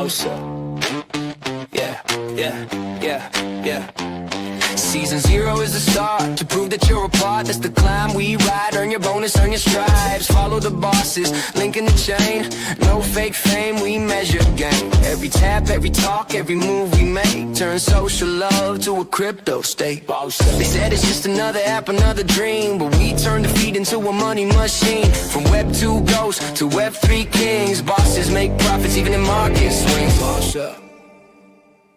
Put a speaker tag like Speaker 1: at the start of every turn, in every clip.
Speaker 1: closer. Yeah, yeah, yeah, yeah. Season 0 is the start. To prove that you're a part, that's the climb we ride. Earn your bonus, earn your stripes. Follow the bosses, link in the chain. No fake fame, we measure game. Every tap, every talk, every move we make. Turn social love to a crypto state. They said it's just another app, another dream, but we turn defeat into a money machine. From Web 2 ghosts to Web 3 kings. Bosses make profits even in market swings. Boss up.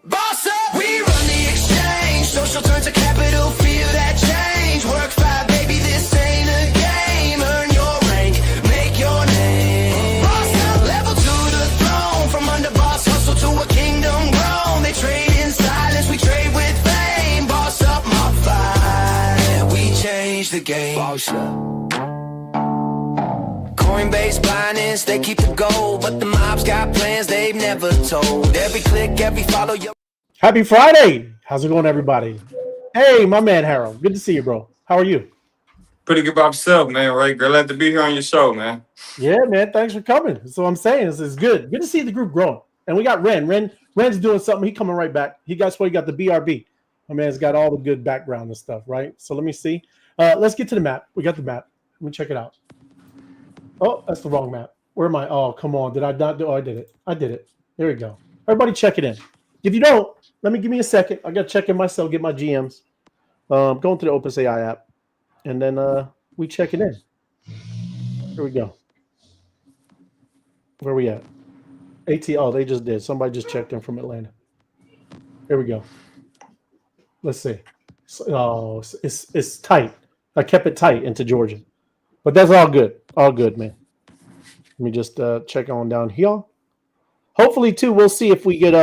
Speaker 1: Boss up! We run the exchange. Social turn to capital, feel that change. Work 5, baby, this ain't a game. Earn your rank, make your name. Boss up, level to the throne. From under boss hustle to a kingdom grown. They trade in silence, we trade with fame. Boss up, MOBFI, we change the game. Boss up. Coinbase, Binance, they keep the gold, but the mob's got plans they've never told. Every click, every follow.
Speaker 2: Happy Friday. How's it going, everybody? Hey, my man, Harold. Good to see you, bro. How are you?
Speaker 3: Pretty good by myself, man. Right? Glad to be here on your show, man.
Speaker 2: Yeah, man. Thanks for coming. That's what I'm saying. This is good. Good to see the group growing. And we got Ren. Ren's doing something. He coming right back. He got the BRB. My man's got all the good background and stuff, right? So let me see. Let's get to the map. We got the map. Let me check it out. Oh, that's the wrong map. Where am I? Oh, come on. Did I not do? Oh, I did it. I did it. There we go. Everybody check it in. If you don't, give me a second. I got to check in myself, get my GMs. Going to the OpenAI app. And then we check it in. Here we go. Where we at? Oh, they just did. Somebody just checked in from Atlanta. Here we go. Let's see. Oh, it's tight. I kept it tight into Georgia. But that's all good. All good, man. Let me just check on down here. Hopefully, too, we'll see if we get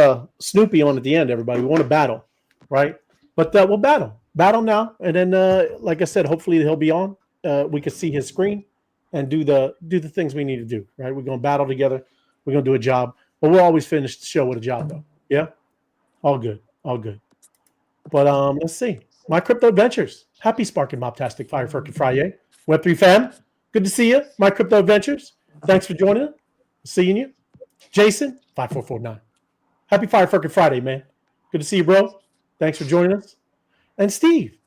Speaker 2: Snoopy on at the end, everybody. We want to battle, right? But we'll battle. Battle now. And then, like I said, hopefully he'll be on. We can see his screen and do the things we need to do, right? We're going to battle together. We're going to do a job. But we'll always finish the show with a job, though. Yeah? All good. All good. But let's see. My Crypto Adventures. Happy Sparking Mobtastic Fire Ferkin Friday. Web3 fam, good to see you. My Crypto Adventures. Thanks for joining us. Seeing you. Jason, 5449. Happy Fire Ferkin Friday, man. Good to see you, bro. Thanks for joining us. And Steve,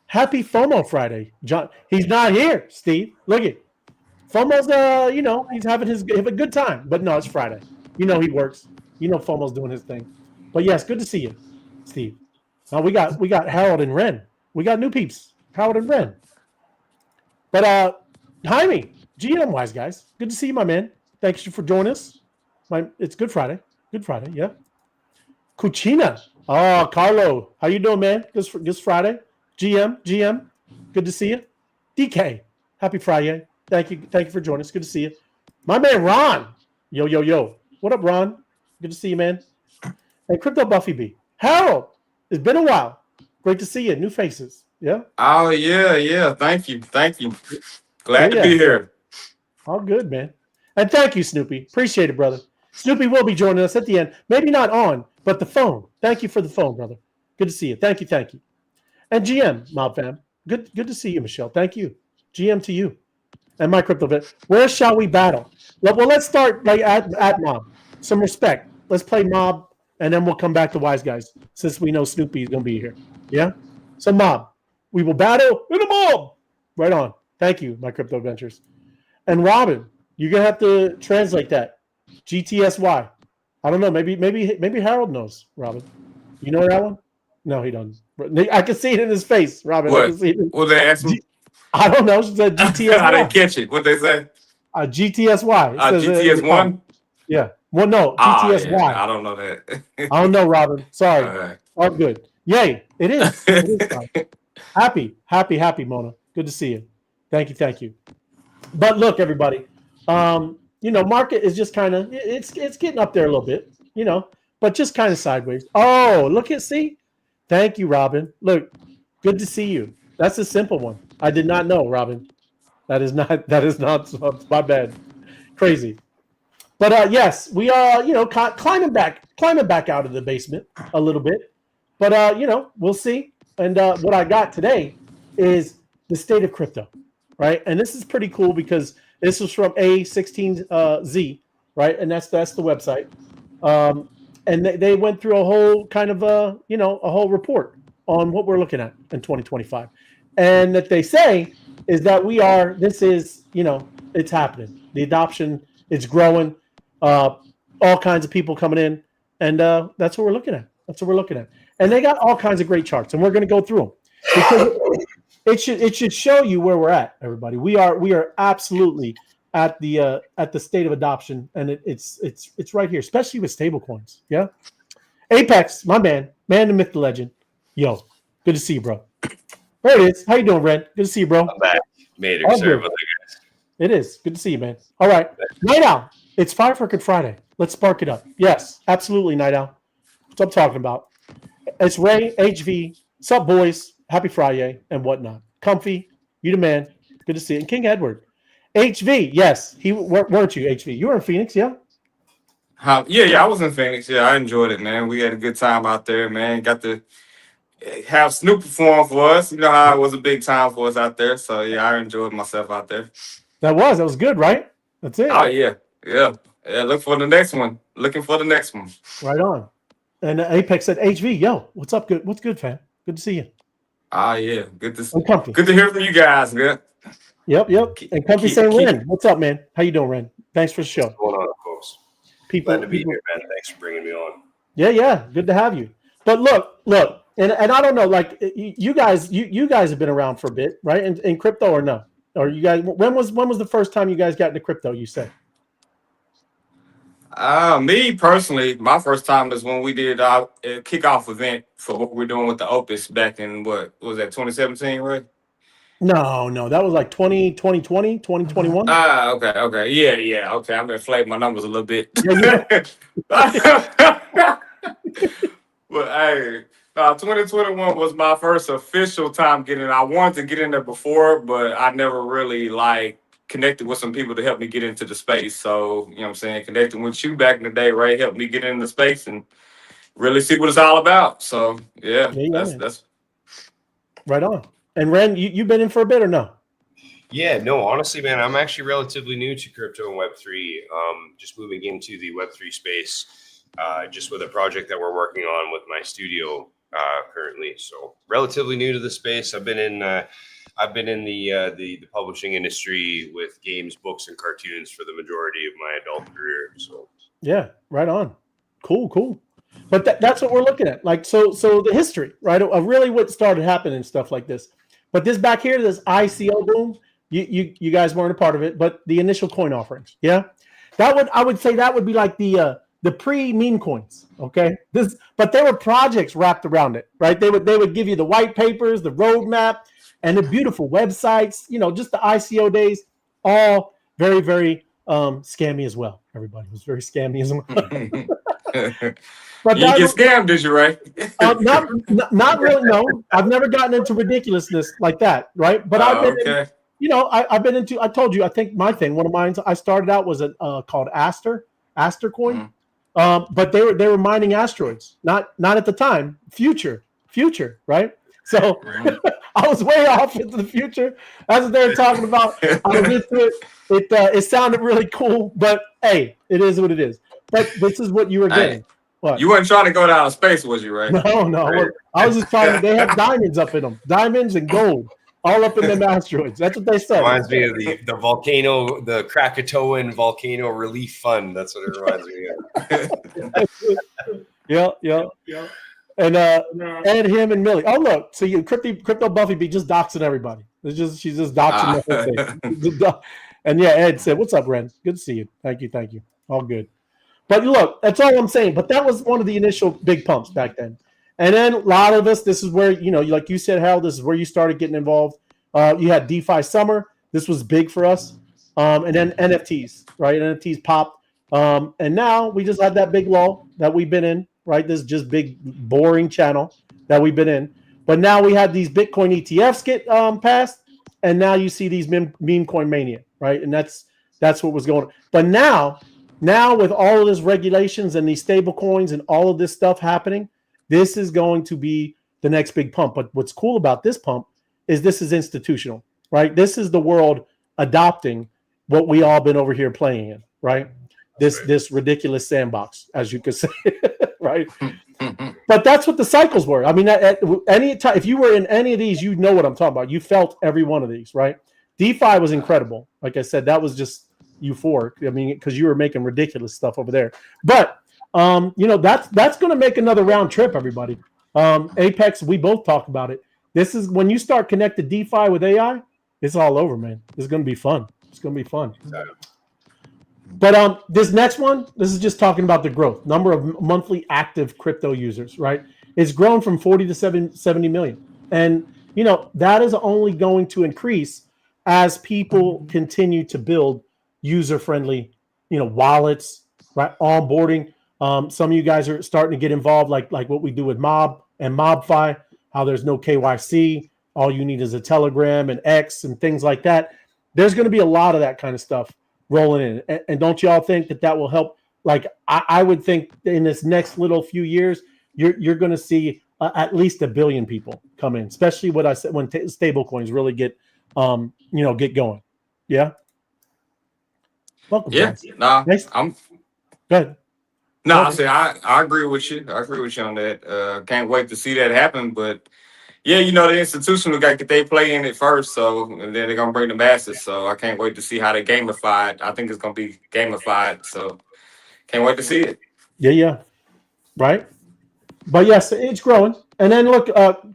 Speaker 2: happy FOMO Friday. John, he's not here, Steve. Look at FOMO's, he's having have a good time. But no, it's Friday. He works. FOMO's doing his thing. But yes, good to see you, Steve. Now we got Harold and Ren. We got new peeps, Harold and Ren. But Jaime, GM wise guys, good to see you, my man. Thanks you for joining us. It's Good Friday. Good Friday, yeah. Cucina. Oh, Carlo, how you doing, man? This Friday. GM, good to see you. DK, happy Friday. Thank you for joining us. Good to see you. My man Ron. Yo. What up, Ron? Good to see you, man. And Crypto Buffy B. Harold, it's been a while. Great to see you. New faces. Yeah.
Speaker 3: Oh, yeah. Thank you. Glad to be here.
Speaker 2: All good, man. And thank you, Snoopy. Appreciate it, brother. Snoopy will be joining us at the end. Maybe not on, but the phone. Thank you for the phone, brother. Good to see you. Thank you. And GM, Mob fam. Good to see you, Michelle. Thank you. GM to you. And my crypto bit. Where shall we battle? Well, let's start at Mob. Some respect. Let's play Mob, and then we'll come back to Wise Guys, since we know Snoopy is going to be here. Yeah? So, Mob, we will battle in the mob. Right on. Thank you, my crypto adventures. And Robin, you're going to have to translate that. GTSY. I don't know. Maybe Harold knows, Robin. You know that one? No, he doesn't. I can see it in his face, Robin.
Speaker 3: What?
Speaker 2: I can see it
Speaker 3: What they ask me?
Speaker 2: I don't know. She said GTSY.
Speaker 3: I didn't catch it. What they say?
Speaker 2: GTSY.
Speaker 3: GTS1?
Speaker 2: Yeah. Well, no. GTSY.
Speaker 3: Yeah, I don't know that.
Speaker 2: I don't know, Robin. Sorry.
Speaker 3: All right.
Speaker 2: Oh, good. Yay. It is. Happy, Mona. Good to see you. Thank you. But look, everybody, market is just kind of, it's getting up there a little bit, but just kind of sideways. Oh, see? Thank you, Robin. Look, good to see you. That's a simple one. I did not know, Robin. That is not my bad. Crazy. But yes, we are, climbing back out of the basement a little bit. But we'll see. And what I got today is the state of crypto, right? And this is pretty cool because this was from A16Z, right? And that's the website. and they went through a whole kind of a whole report on what we're looking at in 2025, and that they say is that this is it's happening. The adoption is growing, all kinds of people coming in, and that's what we're looking at. That's what we're looking at. And they got all kinds of great charts, and we're going to go through them because it should show you where we're at, everybody. We are absolutely at the state of adoption, and it's right here, especially with stable coins. Yeah, Apex, my man, the myth, the legend. Yo, good to see you, bro. There it is. How you doing, Red? Good to see you, bro.
Speaker 4: I'm back. Made it.
Speaker 2: All
Speaker 4: Sorry
Speaker 2: good.
Speaker 4: about that, guys.
Speaker 2: It is good to see you, man. All right, Night Owl. It's Fire Freaking Friday. Let's spark it up. Yes, absolutely, Night Owl. That's what I'm talking about. It's Ray, HV, sup, boys? Happy Friday and whatnot. Comfy, you the man. Good to see you. And King Edward. HV, yes. Weren't you, HV? You were in Phoenix, yeah?
Speaker 3: Yeah, I was in Phoenix. Yeah, I enjoyed it, man. We had a good time out there, man. Got to have Snoop perform for us. You know how it was a big time for us out there. So, yeah, I enjoyed myself out there.
Speaker 2: That was good, right? That's it.
Speaker 3: Oh, yeah. Look for the next one. Looking for the next one.
Speaker 2: Right on. And Apex said, HV, yo, what's up? Good. What's good, fam? Good to see you.
Speaker 3: Yeah. Good to hear from you guys, man.
Speaker 2: Yep. And Comfy saying, Ren, what's up, man? How you doing, Ren? Thanks for the show.
Speaker 4: What's going on, folks? Glad to be here, man. Thanks for bringing me on.
Speaker 2: Yeah. Good to have you. But look, and I don't know, like you guys have been around for a bit, right? In crypto or no? Or you guys? When was the first time you guys got into crypto? You said.
Speaker 3: Me personally, my first time is when we did our kickoff event for what we're doing with the Opus back in what was that 2017, right?
Speaker 2: No, that was like 2020, 2021.
Speaker 3: Okay. Yeah. Okay, I'm gonna inflate my numbers a little bit. But hey, 2021 was my first official time getting in. I wanted to get in there before, but I never really connected with some people to help me get into the space. So, you know what I'm saying? Connecting with you back in the day, right? Helped me get into the space and really see what it's all about. So, yeah. That's
Speaker 2: right on. And Ren, you've been in for a bit or no?
Speaker 4: Yeah, no, honestly, man, I'm actually relatively new to crypto and Web3. Just moving into the Web3 space, just with a project that we're working on with my studio currently. So relatively new to the space. I've been in the publishing industry with games, books, and cartoons for the majority of my adult career. So
Speaker 2: yeah, right on. Cool. But that's what we're looking at. Like so the history, right? Of really what started happening and stuff like this. But this back here, this ICO boom, you guys weren't a part of it, but the initial coin offerings, yeah, I would say that would be like the pre-meme coins, okay? But there were projects wrapped around it, right? They would give you the white papers, the roadmap, and the beautiful websites. Just the ICO days, all very, very scammy as well. Everybody was very scammy as well. But
Speaker 3: you get scammed, did you, Ray?
Speaker 2: Not really. No, I've never gotten into ridiculousness like that, right? But I've been,
Speaker 3: okay.
Speaker 2: I've been into. I told you. I think my thing, one of mine. I started out was called Aster coin, but they were mining asteroids. Not at the time. Future, right? So I was way off into the future. That's what they were talking about. I was into it. It sounded really cool, but hey, it is what it is. But this is what you were getting. What?
Speaker 3: You weren't trying to go down space, was you, Ray?
Speaker 2: No. Right. I was just trying. They have diamonds up in them, diamonds and gold, all up in them asteroids. That's what they said.
Speaker 4: Reminds me of the volcano, the Krakatoan volcano relief fund. That's what it reminds me of.
Speaker 2: Yeah. And Ed, him, and Millie. Oh, look. So Crypto Buffy be just doxing everybody. She's just doxing the whole thing. And yeah, Ed said, "What's up, Ren? Good to see you. Thank you. All good." But look, that's all I'm saying. But that was one of the initial big pumps back then. And then a lot of us, this is where, like you said, Harold, this is where you started getting involved. You had DeFi Summer. This was big for us. And then NFTs, right? NFTs popped. And now we just had that big lull that we've been in, right? This just big, boring channel that we've been in. But now we had these Bitcoin ETFs get passed. And now you see these meme coin mania, right? And that's what was going on. But now with all of this regulations and these stable coins and all of this stuff happening, this is going to be the next big pump. But what's cool about this pump is this is institutional, right? This is the world adopting what we all been over here playing in, right? This ridiculous sandbox, as you could say, right? But that's what the cycles were. I mean, at any time, if you were in any of these, you know what I'm talking about. You felt every one of these, right? DeFi was incredible. Like I said, that was just euphoric. I mean, because you were making ridiculous stuff over there. But that's going to make another round trip, everybody. Apex, we both talked about it. This is when you start connected DeFi with AI, it's all over, man. It's going to be fun. It's going to be fun. But this next one, this is just talking about the growth. Number of monthly active crypto users, right? It's grown from 40 to 70 million. And, that is only going to increase as people continue to build user-friendly, wallets, right? Onboarding. Some of you guys are starting to get involved, like what we do with Mob and MOBFI, how there's no KYC. All you need is a Telegram and X and things like that. There's going to be a lot of that kind of stuff rolling in. And don't y'all think that will help? Like, I would think in this next little few years, you're going to see at least 1 billion people come in, especially what I said when stable coins really get going. Yeah. Welcome.
Speaker 3: Yeah. Nah,
Speaker 2: nice.
Speaker 3: I'm
Speaker 2: Go ahead.
Speaker 3: No, I say I agree with you. I agree with you on that. Can't wait to see that happen. But yeah, the institutional got to get they play in it first, so and then they're gonna bring the masses. So I can't wait to see how they gamify it. I think it's gonna be gamified. So can't wait to see it.
Speaker 2: Yeah. Right. But yes, it's growing. And then look,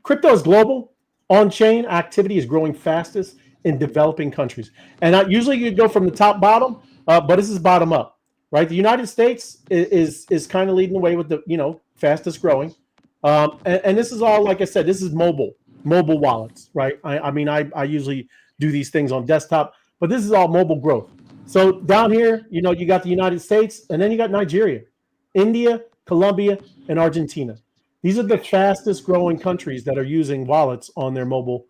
Speaker 2: crypto is global. On-chain activity is growing fastest in developing countries. And usually you go from the top bottom, but this is bottom up. Right, the United States is kind of leading the way with the fastest growing, and this is all, like I said, this is mobile wallets, right? I mean I usually do these things on desktop, but this is all mobile growth. So down here, you got the United States, and then you got Nigeria, India, Colombia, and Argentina. These are the fastest growing countries that are using wallets on their mobile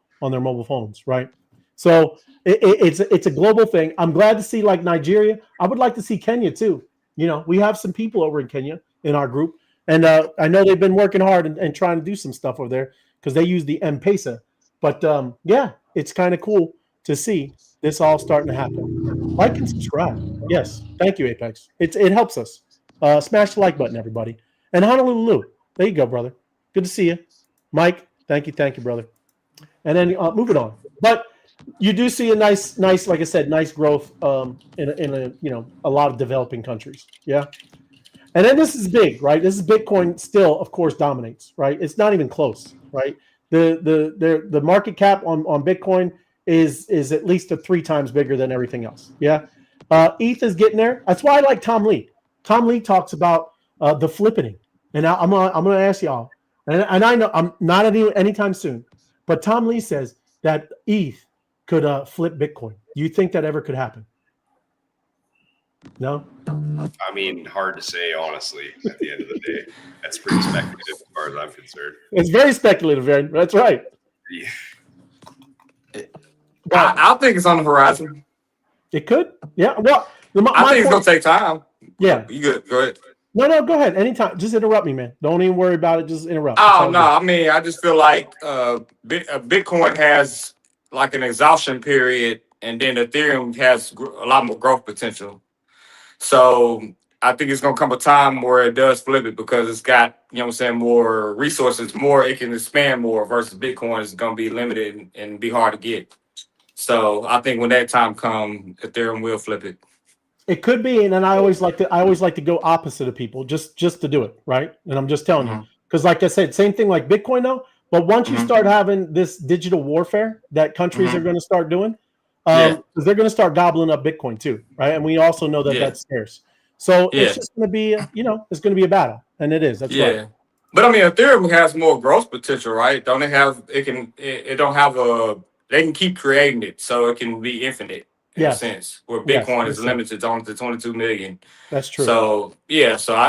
Speaker 2: phones, right? So it's a global thing. I'm glad to see like Nigeria. I would like to see Kenya too. We have some people over in Kenya in our group, and I know they've been working hard and trying to do some stuff over there because they use the M-Pesa. But yeah, it's kind of cool to see this all starting to happen. Like and subscribe. Yes, thank you, Apex. It helps us. Smash the like button, everybody. And Honolulu, there you go, brother. Good to see you, Mike. Thank you, brother. And then moving on, but. You do see a nice, like I said, nice growth in a lot of developing countries. Yeah. And then this is big, right? This is Bitcoin still, of course, dominates, right? It's not even close, right? The market cap on Bitcoin is at least 3 times bigger than everything else. Yeah. ETH is getting there. That's why I like Tom Lee. Tom Lee talks about the flippening. And I'm gonna ask y'all, and I know I'm not anytime soon, but Tom Lee says that ETH could flip Bitcoin. Do you think that ever could happen? No?
Speaker 4: I mean, hard to say, honestly, at the end of the day. That's pretty speculative as far as I'm concerned.
Speaker 2: It's very speculative, Aaron. That's right.
Speaker 4: Yeah.
Speaker 3: I think it's on the horizon.
Speaker 2: It could? Yeah. Well,
Speaker 3: I think it's going to take time.
Speaker 2: Yeah.
Speaker 3: You good? Go ahead.
Speaker 2: No, go ahead. Anytime. Just interrupt me, man. Don't even worry about it. Just interrupt.
Speaker 3: Oh, no. I mean, I just feel like Bitcoin has like an exhaustion period, and then Ethereum has a lot more growth potential. So I think it's going to come a time where it does flip it because it's got, more resources, more, it can expand more versus Bitcoin is going to be limited and be hard to get. So I think when that time comes, Ethereum will flip it.
Speaker 2: It could be, and then I always like to go opposite of people just to do it, right? And I'm just telling you, because like I said, same thing like Bitcoin though. But once you start having this digital warfare that countries are going to start doing, because they're going to start gobbling up Bitcoin too, right? And we also know that that's scarce. So it's just going to be, it's going to be a battle, and it is. That's right.
Speaker 3: But I mean, Ethereum has more growth potential, right? Don't it have? It don't have a. They can keep creating it, so it can be infinite. In a sense, where Bitcoin is limited only to 22 million.
Speaker 2: That's true.
Speaker 3: So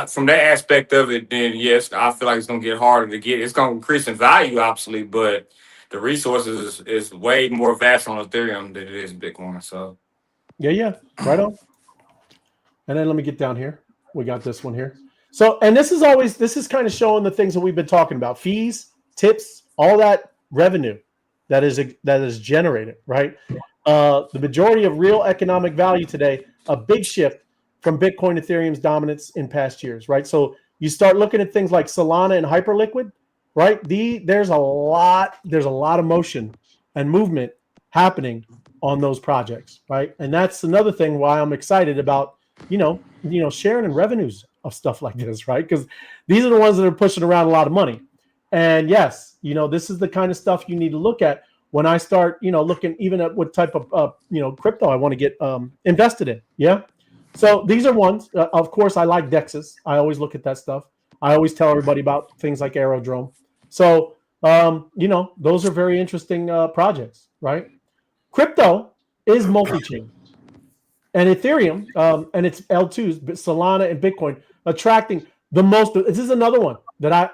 Speaker 3: from that aspect of it, then yes, I feel like it's gonna get harder to get. It's gonna increase in value, obviously, but the resources is way more vast on Ethereum than it is Bitcoin. So
Speaker 2: yeah, right on. And then let me get down here. We got this one here. So, and this is kind of showing the things that we've been talking about: fees, tips, all that revenue that is generated, right? The majority of real economic value today, a big shift from Bitcoin, Ethereum's dominance in past years, right? So You start looking at things like Solana and Hyperliquid, right? There's a lot of motion and movement happening on those projects, right? And that's another thing why I'm excited about, sharing in revenues of stuff like this, right? Because these are the ones that are pushing around a lot of money. And yes, this is the kind of stuff you need to look at when I start, looking even at what type of, crypto I want to get invested in. Yeah. So these are ones. Of course, I like DEXs. I always look at that stuff. I always tell everybody about things like Aerodrome. So, those are very interesting projects, right? Crypto is multi-chain. And Ethereum and its L2s, Solana and Bitcoin, attracting the most. This is another one that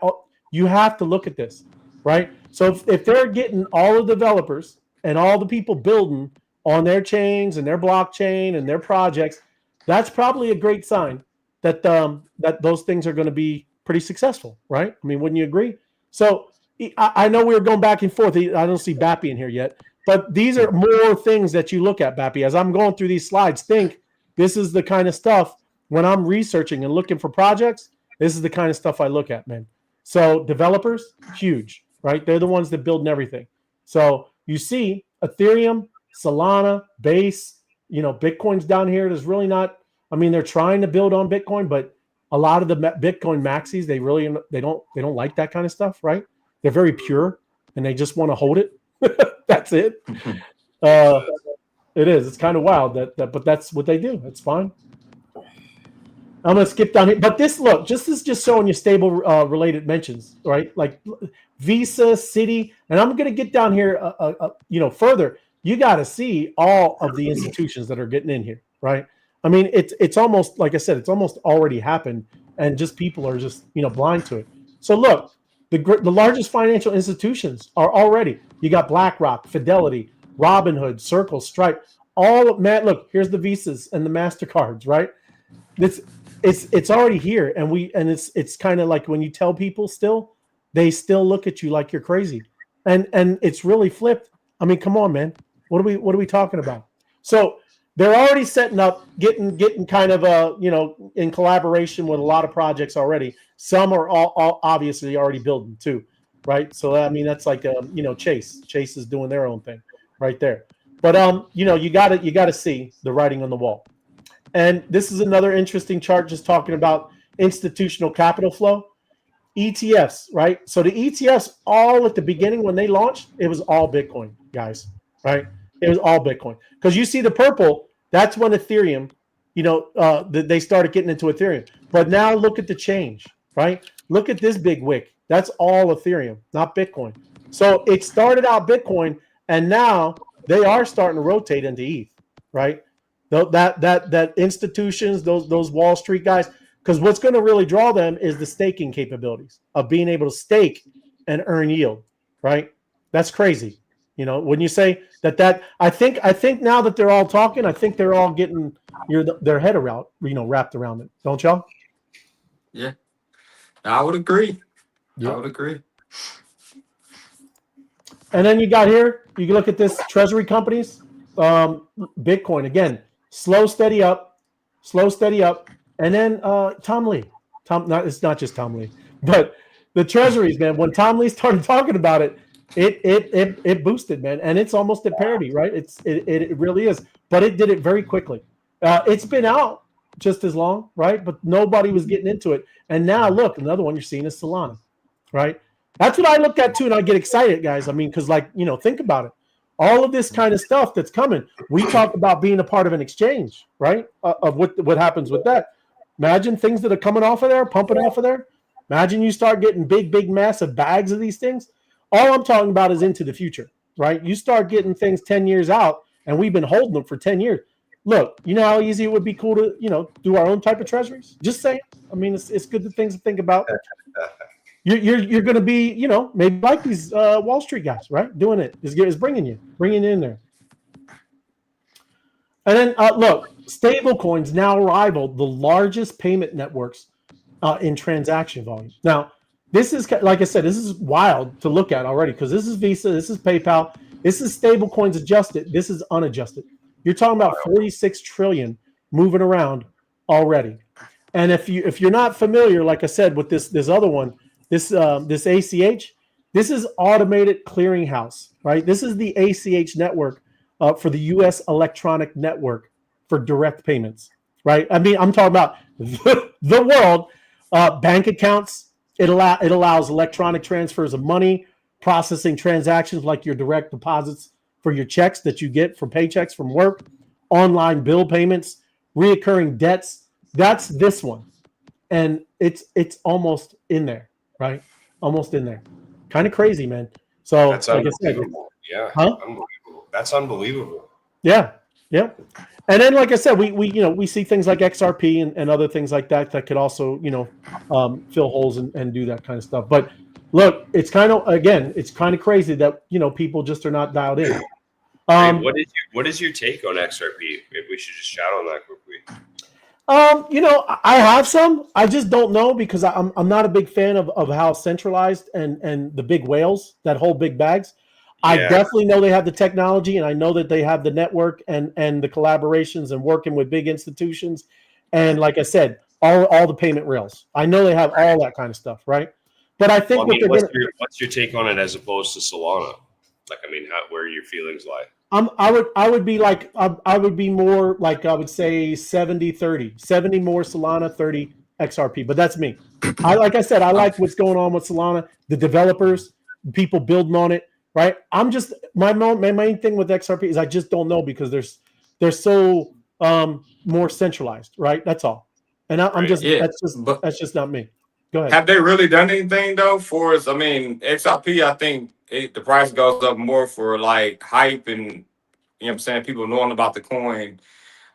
Speaker 2: you have to look at this, right? So if they're getting all the developers and all the people building on their chains and their blockchain and their projects, that's probably a great sign that that those things are going to be pretty successful, right? I mean, wouldn't you agree? So I know we were going back and forth. I don't see Bappy in here yet, but these are more things that you look at, Bappy. As I'm going through these slides, think this is the kind of stuff when I'm researching and looking for projects, this is the kind of stuff I look at, man. So developers, huge, right? They're the ones that build everything. So you see Ethereum, Solana, Base, Bitcoin's down here. There's really not, they're trying to build on Bitcoin, but a lot of the Bitcoin maxis, they don't like that kind of stuff, right? They're very pure and they just want to hold it. That's it. It is. It's kind of wild but that's what they do. That's fine. I'm gonna skip down here, but this is just showing you stable related mentions, right? Like Visa, Citi, and I'm gonna get down here, further. You got to see all of the institutions that are getting in here, right? It's almost like I said, it's almost already happened, and just people are just blind to it. So look, the largest financial institutions are already. You got BlackRock, Fidelity, Robinhood, Circle, Stripe. Look, here's the Visas and the MasterCards, right? It's already here, and it's kind of like when you tell people they still look at you like you're crazy, and it's really flipped. Come on, man. What are we talking about? So they're already setting up, getting kind of in collaboration with a lot of projects already. Some are all obviously already building too, right? So that's like Chase. Chase is doing their own thing right there. But you got to see the writing on the wall. And this is another interesting chart just talking about institutional capital flow. ETFs, right? So the ETFs, all at the beginning when they launched, it was all Bitcoin, guys, right? It was all Bitcoin. Because you see the purple, that's when Ethereum, they started getting into Ethereum. But now look at the change, right? Look at this big wick. That's all Ethereum, not Bitcoin. So it started out Bitcoin, and now they are starting to rotate into ETH, right? That institutions, those Wall Street guys, because what's going to really draw them is the staking capabilities of being able to stake and earn yield, right? That's crazy. When you say that I think now that they're all talking, I think they're all getting their head around, wrapped around it. Don't y'all?
Speaker 3: Yeah, I would agree.
Speaker 2: Yeah.
Speaker 3: I would agree.
Speaker 2: And then you got here, you can look at this treasury companies, Bitcoin again, slow, steady up. And then Tom Lee, it's not just Tom Lee, but the treasuries, man. When Tom Lee started talking about it, it boosted, man, and it's almost at parity, right? It really is, but it did it very quickly. It's been out just as long, right? But nobody was getting into it, and now look, another one you're seeing is Solana, right? That's what I look at too, and I get excited, guys. Because think about it. All of this kind of stuff that's coming. We talk about being a part of an exchange, right? Of what happens with that. Imagine things that are coming off of there, pumping off of there. Imagine you start getting big, massive bags of these things. All I'm talking about is into the future, right? You start getting things 10 years out, and we've been holding them for 10 years. Look, you know how easy it would be cool to, do our own type of treasuries? Just saying. It's good things to think about. You're going to be, maybe like these Wall Street guys, right? Doing it is bringing it in there. And then look, stable coins now rival the largest payment networks in transaction volume. Now, this is, like I said, this is wild to look at already because this is Visa, this is PayPal, this is stable coins adjusted, this is unadjusted. You're talking about 46 trillion moving around already. And if you're not familiar, like I said, with this other one, this ACH, this is automated clearinghouse, right? This is the ACH network for the U.S. electronic network for direct payments, right? I mean, I'm talking about the world bank accounts. It allows electronic transfers of money, processing transactions like your direct deposits for your checks that you get for paychecks from work, online bill payments, reoccurring debts. That's this one, and it's almost in there, right? Almost in there. Kind of crazy, man. So,
Speaker 4: That's
Speaker 2: like I said,
Speaker 4: unbelievable. Yeah,
Speaker 2: huh?
Speaker 4: unbelievable. That's unbelievable.
Speaker 2: Yeah, yeah. And then, like I said, we see things like XRP and other things like that could also fill holes and do that kind of stuff. But look, it's kind of crazy that people just are not dialed in.
Speaker 4: Hey, what is your take on XRP? If we should just chat on that quickly.
Speaker 2: I have some. I just don't know because I'm not a big fan of how centralized and the big whales that hold big bags. I definitely know they have the technology, and I know that they have the network and the collaborations and working with big institutions. And like I said, all the payment rails. I know they have all that kind of stuff, right? But I think
Speaker 4: what's your take on it as opposed to Solana? Like, I mean, where your feelings lie?
Speaker 2: I would be like I would be more like I would say 70-30. 70 more Solana, 30 XRP. But that's me. Like I said, I like what's going on with Solana, the developers, people building on it, right? I'm just my main thing with XRP is I just don't know because they're so more centralized, right? That's all. And I'm just that's just not me. Go ahead.
Speaker 3: Have they really done anything though for us? I mean, XRP, I think the price goes up more for like hype and you know what I'm saying, people knowing about the coin,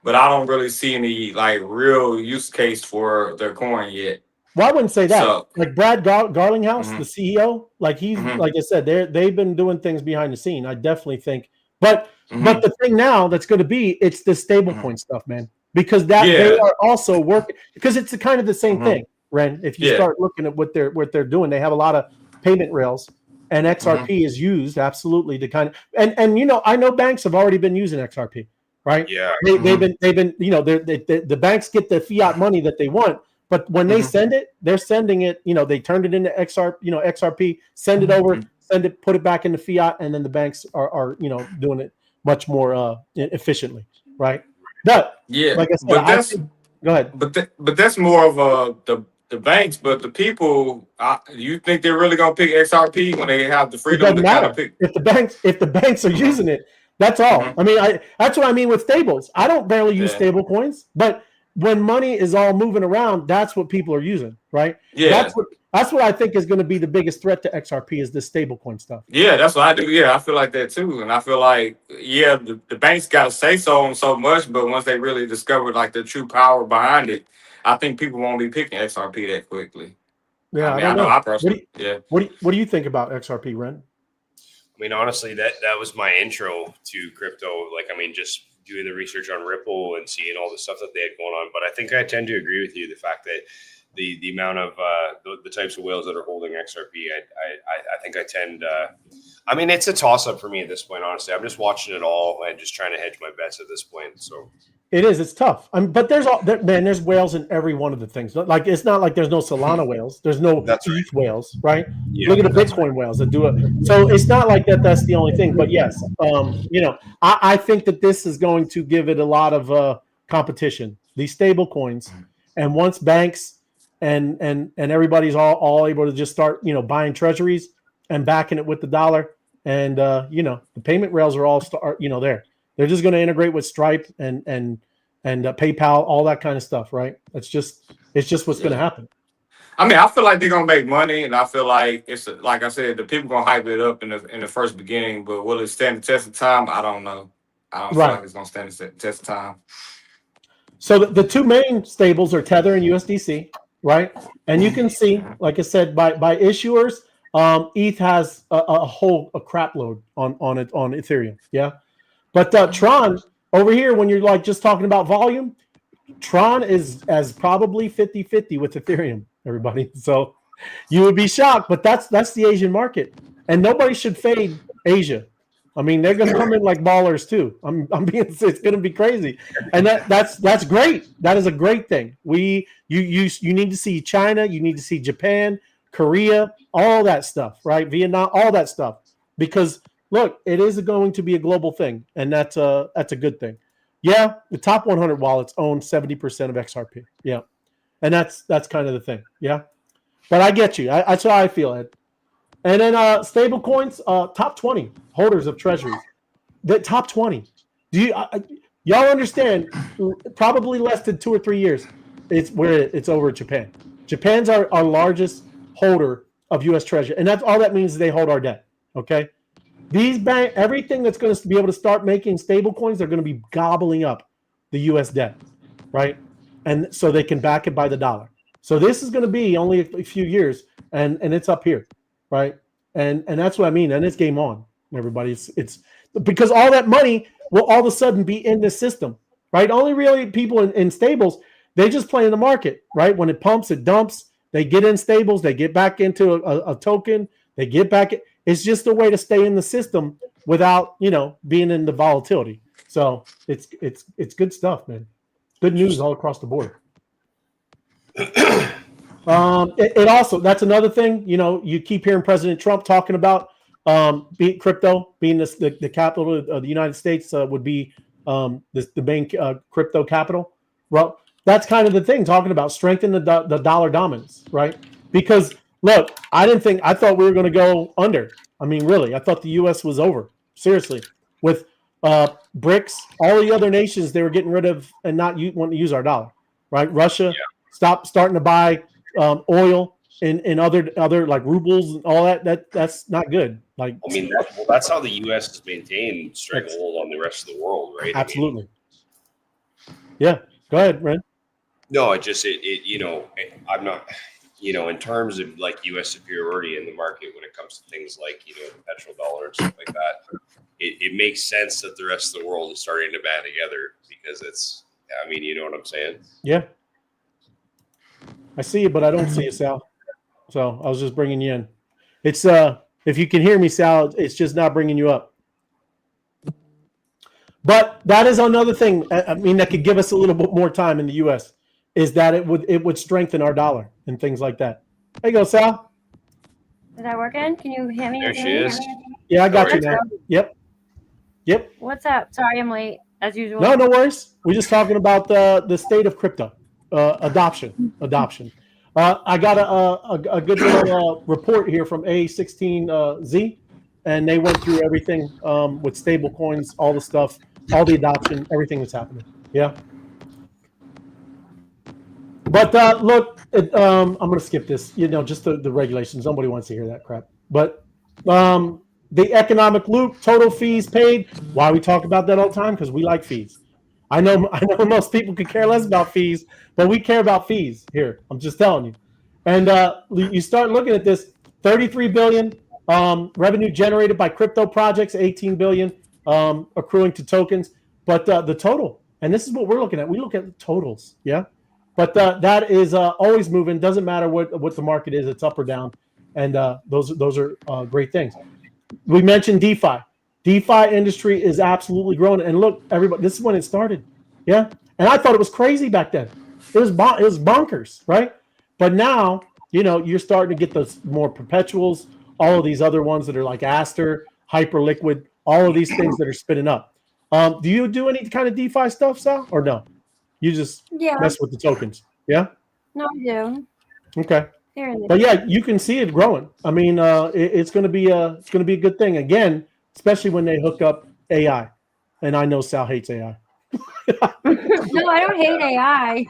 Speaker 3: but I don't really see any like real use case for their coin yet.
Speaker 2: Well, I wouldn't say that.
Speaker 3: So,
Speaker 2: like Brad Garlinghouse, the CEO, like he's like I said, they've been doing things behind the scene. I definitely think, but the thing now that's going to be it's the stablecoin stuff, man, because they are also working because it's kind of the same thing. Ren, if you start looking at what they're doing, they have a lot of payment rails, and XRP is used absolutely to kind of and I know banks have already been using XRP, right?
Speaker 4: Yeah,
Speaker 2: they've been the banks get the fiat money that they want, but when they send it, they're sending it. They turned it into XRP, send it over, put it back into fiat, and then the banks are doing it much more efficiently, right? But like I said, go ahead.
Speaker 3: But that's more of the banks, but the people. You think they're really gonna pick XRP when they have the freedom to kind of pick?
Speaker 2: If the banks are using it, that's all. I mean, that's what I mean with stables. I don't barely use stable coins, but when money is all moving around, that's what people are using, right?
Speaker 3: Yeah,
Speaker 2: that's what I think is going to be the biggest threat to XRP is this stable coin stuff.
Speaker 3: Yeah, that's what I do. Yeah, I feel like that too, and I feel like the banks got to say so much, but once they really discover like the true power behind it, I think people won't be picking XRP that quickly.
Speaker 2: Yeah,
Speaker 3: I know. I personally,
Speaker 2: What do you think about XRP, Ren?
Speaker 4: I mean, honestly, that was my intro to crypto. Like, I mean, just doing the research on Ripple and seeing all the stuff that they had going on. But I think I tend to agree with you. The fact that the amount of the types of whales that are holding XRP, I think I tend. I mean, it's a toss up for me at this point. Honestly, I'm just watching it all and just trying to hedge my bets at this point. So.
Speaker 2: It is. It's tough. But there's whales in every one of the things. Like it's not like there's no Solana whales. There's no ETH whales, right?
Speaker 4: Yeah,
Speaker 2: look at the Bitcoin whales that do it. So it's not like that's the only thing. But yes, I think that this is going to give it a lot of competition. These stable coins, and once banks and everybody's all able to just start buying treasuries and backing it with the dollar, and the payment rails are all there. They're just going to integrate with Stripe and PayPal, all that kind of stuff, right? It's just what's going to happen.
Speaker 3: I mean, I feel like they're gonna make money, and I feel like it's like I said, the people gonna hype it up in the first beginning, but will it stand the test of time? I don't know. I don't feel like it's gonna stand the test of time.
Speaker 2: So the two main stables are Tether and USDC, right? And you can see, like I said, by issuers, ETH has a crap load on it on Ethereum, yeah. But Tron over here, when you're like just talking about volume, Tron is as probably 50-50 with Ethereum, everybody. So you would be shocked, but that's the Asian market, and nobody should fade Asia. I mean, they're going to come in like ballers too. I'm being, it's going to be crazy, and that's great. That is a great thing. You need to see China, you need to see Japan, Korea, all that stuff, right? Vietnam, all that stuff, because look, it is going to be a global thing, and that's a good thing. Yeah, the top 100 wallets own 70% of XRP. Yeah, and that's kind of the thing. Yeah, but I get you. That's how I feel, Ed. And then stable coins, top 20 holders of treasuries. The top 20. Do you y'all understand? Probably less than 2 or 3 years, it's over at Japan. Japan's our largest holder of U.S. Treasury, and that's all that means is they hold our debt. Okay, these everything that's going to be able to start making stable coins, they're going to be gobbling up the U.S. debt, right? And so they can back it by the dollar. So this is going to be only a few years, and it's up here. Right, and that's what I mean, and it's game on, everybody. It's because all that money will all of a sudden be in the system, right? Only really people in stables, they just play in the market, right? When it pumps, it dumps. They get in stables, they get back into a token, they get back. It's just a way to stay in the system without being in the volatility. So it's good stuff, man. Good news all across the board. It also, that's another thing, you keep hearing President Trump talking about crypto being the capital of the United States would be the main crypto capital. Well, that's kind of the thing, talking about strengthening the dollar dominance, right? Because look, I thought we were going to go under. I mean, really, I thought the U.S. was over. Seriously, with BRICS, all the other nations, they were getting rid of and not wanting to use our dollar, right? Russia starting to buy oil and other like rubles and all that's not good. Like,
Speaker 4: I mean, that's how the U.S. has maintained stranglehold on the rest of the world, right?
Speaker 2: Absolutely. Yeah. Go ahead, Ren.
Speaker 4: No, I'm not, in terms of like U.S. superiority in the market when it comes to things like, the petrodollar and stuff like that, it makes sense that the rest of the world is starting to band together because you know what I'm saying?
Speaker 2: Yeah. I see you, but I don't see you, Sal. So I was just bringing you in. It's if you can hear me, Sal, it's just not bringing you up. But that is another thing. I mean, that could give us a little bit more time in the U.S. is that it would strengthen our dollar and things like that. There you go, Sal.
Speaker 5: Is that working? Can you hear me?
Speaker 4: There she is.
Speaker 2: Yeah, I got you now. Yep.
Speaker 5: What's up? Sorry, I'm late as usual.
Speaker 2: No worries. We're just talking about the state of crypto adoption. I got a good little report here from A16Z, and they went through everything with stable coins, all the stuff, all the adoption, everything that's happening. Yeah. But look, I'm going to skip this. Just the regulations. Nobody wants to hear that crap. But the economic loop, total fees paid. Why we talk about that all the time? Because we like fees. I know most people could care less about fees, but we care about fees here. I'm just telling you. And you start looking at this: 33 billion revenue generated by crypto projects, 18 billion accruing to tokens. But the total, and this is what we're looking at. We look at the totals, yeah. But that is always moving. Doesn't matter what the market is; it's up or down. And those are great things. We mentioned DeFi. DeFi industry is absolutely growing. And look, everybody, this is when it started, yeah. And I thought it was crazy back then. It was bonkers, right? But now, you're starting to get those more perpetuals, all of these other ones that are like Aster, Hyperliquid, all of these things that are spinning up. Do you do any kind of DeFi stuff, Sal, or no? You just mess with the tokens, yeah?
Speaker 5: No, I do.
Speaker 2: Okay. But yeah, you can see it growing. I mean, it's going to be a good thing again, especially when they hook up AI. And I know Sal hates AI.
Speaker 5: No, I don't hate AI.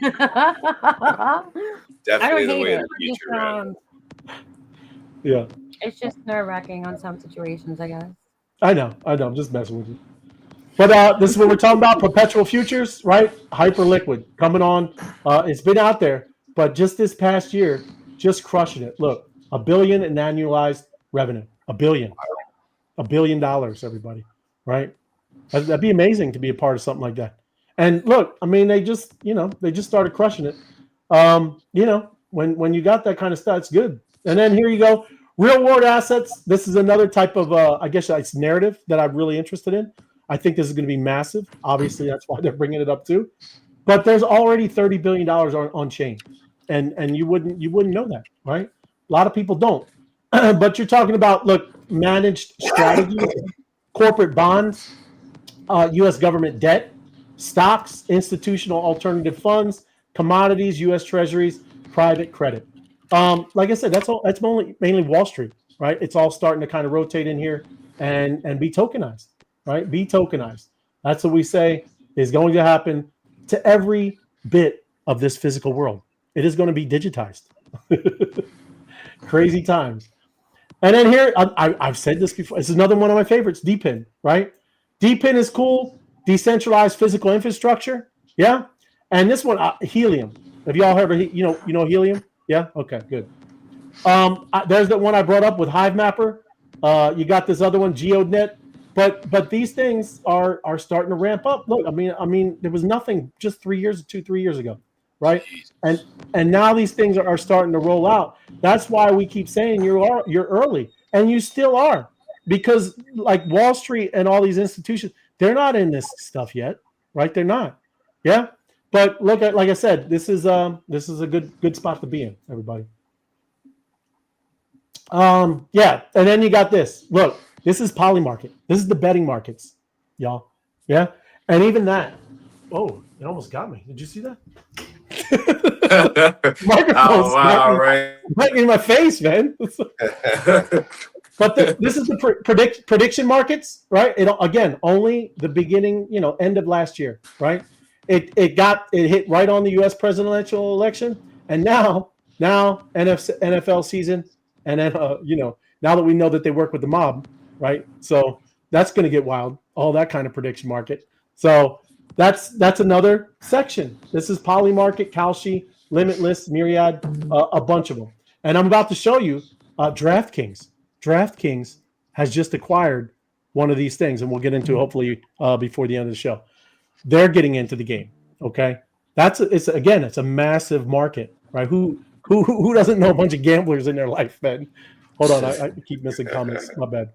Speaker 4: Definitely the way of the future, man.
Speaker 2: Yeah.
Speaker 5: It's just nerve-wracking on some situations, I guess.
Speaker 2: I know. I'm just messing with you. But this is what we're talking about: perpetual futures, right? Hyperliquid coming on. It's been out there, but just this past year, just crushing it. Look, $1 billion in annualized revenue. $1 billion. $1 billion, everybody. Right? That'd be amazing to be a part of something like that. And look, I mean, they just started crushing it. When you got that kind of stuff, it's good. And then here you go. Real world assets. This is another type of, I guess it's narrative that I'm really interested in. I think this is going to be massive. Obviously, that's why they're bringing it up too. But there's already $30 billion on chain, and you wouldn't know that, right? A lot of people don't. But you're talking about, look, managed strategies, corporate bonds, U.S. government debt, stocks, institutional alternative funds, commodities, U.S. Treasuries, private credit. Like I said, that's all. That's mainly Wall Street, right? It's all starting to kind of rotate in here and be tokenized, right? Be tokenized. That's what we say is going to happen to every bit of this physical world. It is going to be digitized. Crazy times. And then here, I've said this before. This is another one of my favorites, DPIN, right? DPIN is cool. Decentralized physical infrastructure. Yeah. And this one, Helium. Have y'all heard of, you know Helium? Yeah. Okay, good. There's the one I brought up with Hive Mapper. You got this other one, GeoNet. But these things are starting to ramp up. Look, I mean, there was nothing just 3 years ago, right? And now these things are starting to roll out. That's why we keep saying you're early, and you still are, because like Wall Street and all these institutions, they're not in this stuff yet, right? They're not. Yeah. But look at, like I said, this is a good spot to be in, everybody. Yeah, and then you got this. Look, this is Polymarket. This is the betting markets, y'all. Yeah, and even that. Oh, it almost got me. Did you see that?
Speaker 3: Oh, wow, right.
Speaker 2: Right in my face, man. But this is the prediction markets, right? It again only the beginning, end of last year, right? It hit right on the U.S. presidential election, and now NFL season, and then now that we know that they work with the mob, right? So that's going to get wild. All that kind of prediction market. So that's another section. This is Polymarket, Kalshi, Limitless, Myriad, a bunch of them. And I'm about to show you DraftKings. DraftKings has just acquired one of these things, and we'll get into it hopefully before the end of the show. They're getting into the game. Okay, it's a massive market, right? Who doesn't know a bunch of gamblers in their life, man? Hold on, I keep missing comments. My bad.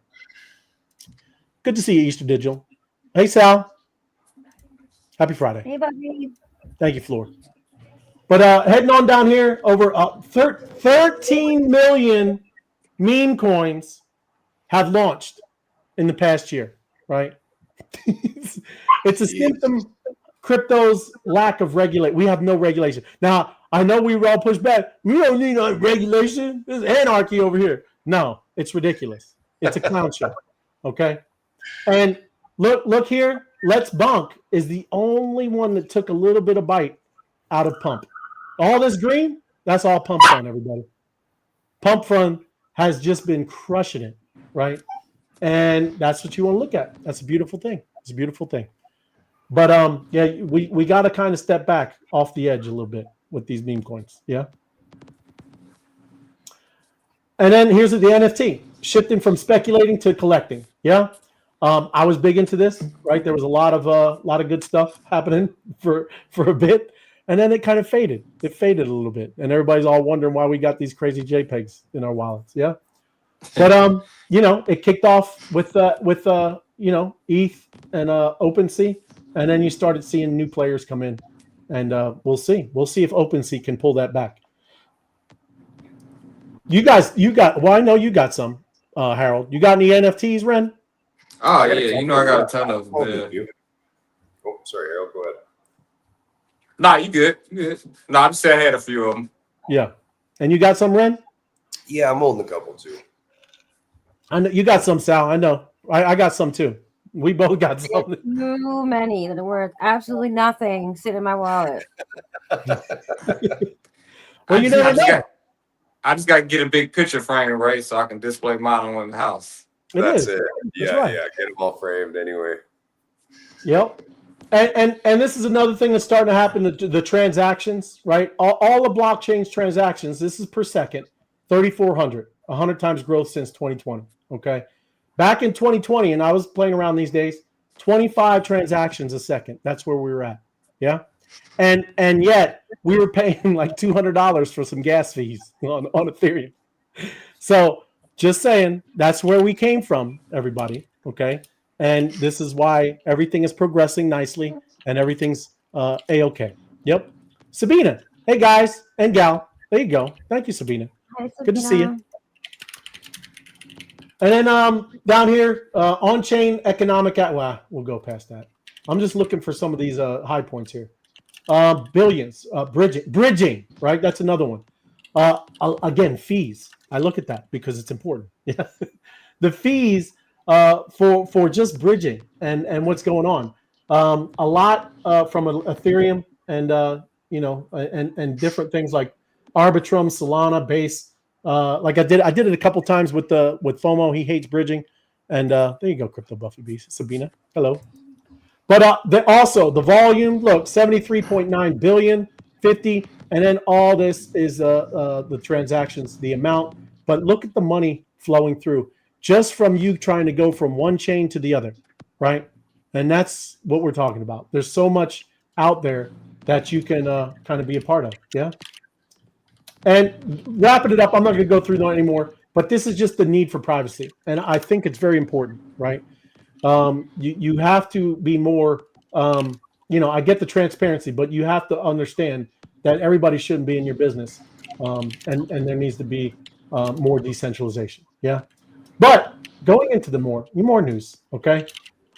Speaker 2: Good to see you, Easter Digital. Hey, Sal. Happy Friday.
Speaker 5: Hey, buddy.
Speaker 2: Thank you, Floor. But heading on down here, over 13 million meme coins have launched in the past year, right? It's a symptom crypto's lack of regulation. We have no regulation. Now, I know we all push back. We don't need no regulation. There's anarchy over here. No, it's ridiculous. It's a clown show. Okay? And look here. Let's Bonk is the only one that took a little bit of bite out of Pump. All this green, that's all Pump Fund, everybody. Pump Fund has just been crushing it, right? And that's what you want to look at. That's a beautiful thing. It's a beautiful thing. But yeah, we got to kind of step back off the edge a little bit with these meme coins. Yeah. And then here's the NFT, shifting from speculating to collecting. Yeah. I was big into this, right? There was a lot of good stuff happening for a bit, and then it kind of faded. It faded a little bit, and everybody's all wondering why we got these crazy JPEGs in our wallets. Yeah. But it kicked off with ETH and OpenSea, and then you started seeing new players come in, and we'll see if OpenSea can pull that back. I know you got some, Harold. You got any NFTs, Ren?
Speaker 3: Oh yeah, I got a ton of them. Yeah.
Speaker 4: Oh, sorry, Harold, go ahead.
Speaker 3: Nah, you good. Nah, I just said I had a few of them.
Speaker 2: Yeah, and you got some, Ren?
Speaker 4: Yeah, I'm holding a couple too.
Speaker 2: I know you got some, Sal. I know. I got some too. We both got some.
Speaker 5: Too many that are worth absolutely nothing sit in my wallet.
Speaker 2: Well, you never know.
Speaker 3: I just got to get a big picture frame, right, so I can display mine in the house.
Speaker 4: That's it.
Speaker 2: That's right.
Speaker 4: Yeah, get them all framed anyway.
Speaker 2: Yep. And this is another thing that's starting to happen, the transactions, right? All the blockchain's transactions, this is per second, 3,400, 100 times growth since 2020, okay? Back in 2020, and I was playing around these days, 25 transactions a second. That's where we were at, yeah? And yet, we were paying like $200 for some gas fees on Ethereum. So Just saying, that's where we came from, everybody. Okay, and this is why everything is progressing nicely and everything's a-okay. Yep. Sabina, hey guys and gal, there you go. Thank you, Sabina.
Speaker 5: Hi,
Speaker 2: Good to see you.
Speaker 5: Sabina.
Speaker 2: And then down here, on-chain economic well, we'll go past that. I'm just looking for some of these high points here. Billions, bridging, right? That's another one. Again, fees. I look at that because it's important. Yeah, the fees for just bridging and what's going on. A lot from Ethereum and and different things like Arbitrum, Solana, Base. Like I did it a couple times with FOMO. He hates bridging, and there you go, Crypto Buffy Beast, Sabina. Hello. But also the volume, look, 73.9 billion, 50, and then all this is the transactions, the amount. But look at the money flowing through just from you trying to go from one chain to the other, right? And that's what we're talking about. There's so much out there that you can kind of be a part of, yeah? And wrapping it up, I'm not going to go through that anymore, but this is just the need for privacy. And I think it's very important, right? You have to be more, I get the transparency, but you have to understand that everybody shouldn't be in your business. And there needs to be more decentralization. Yeah. But going into the more news, okay?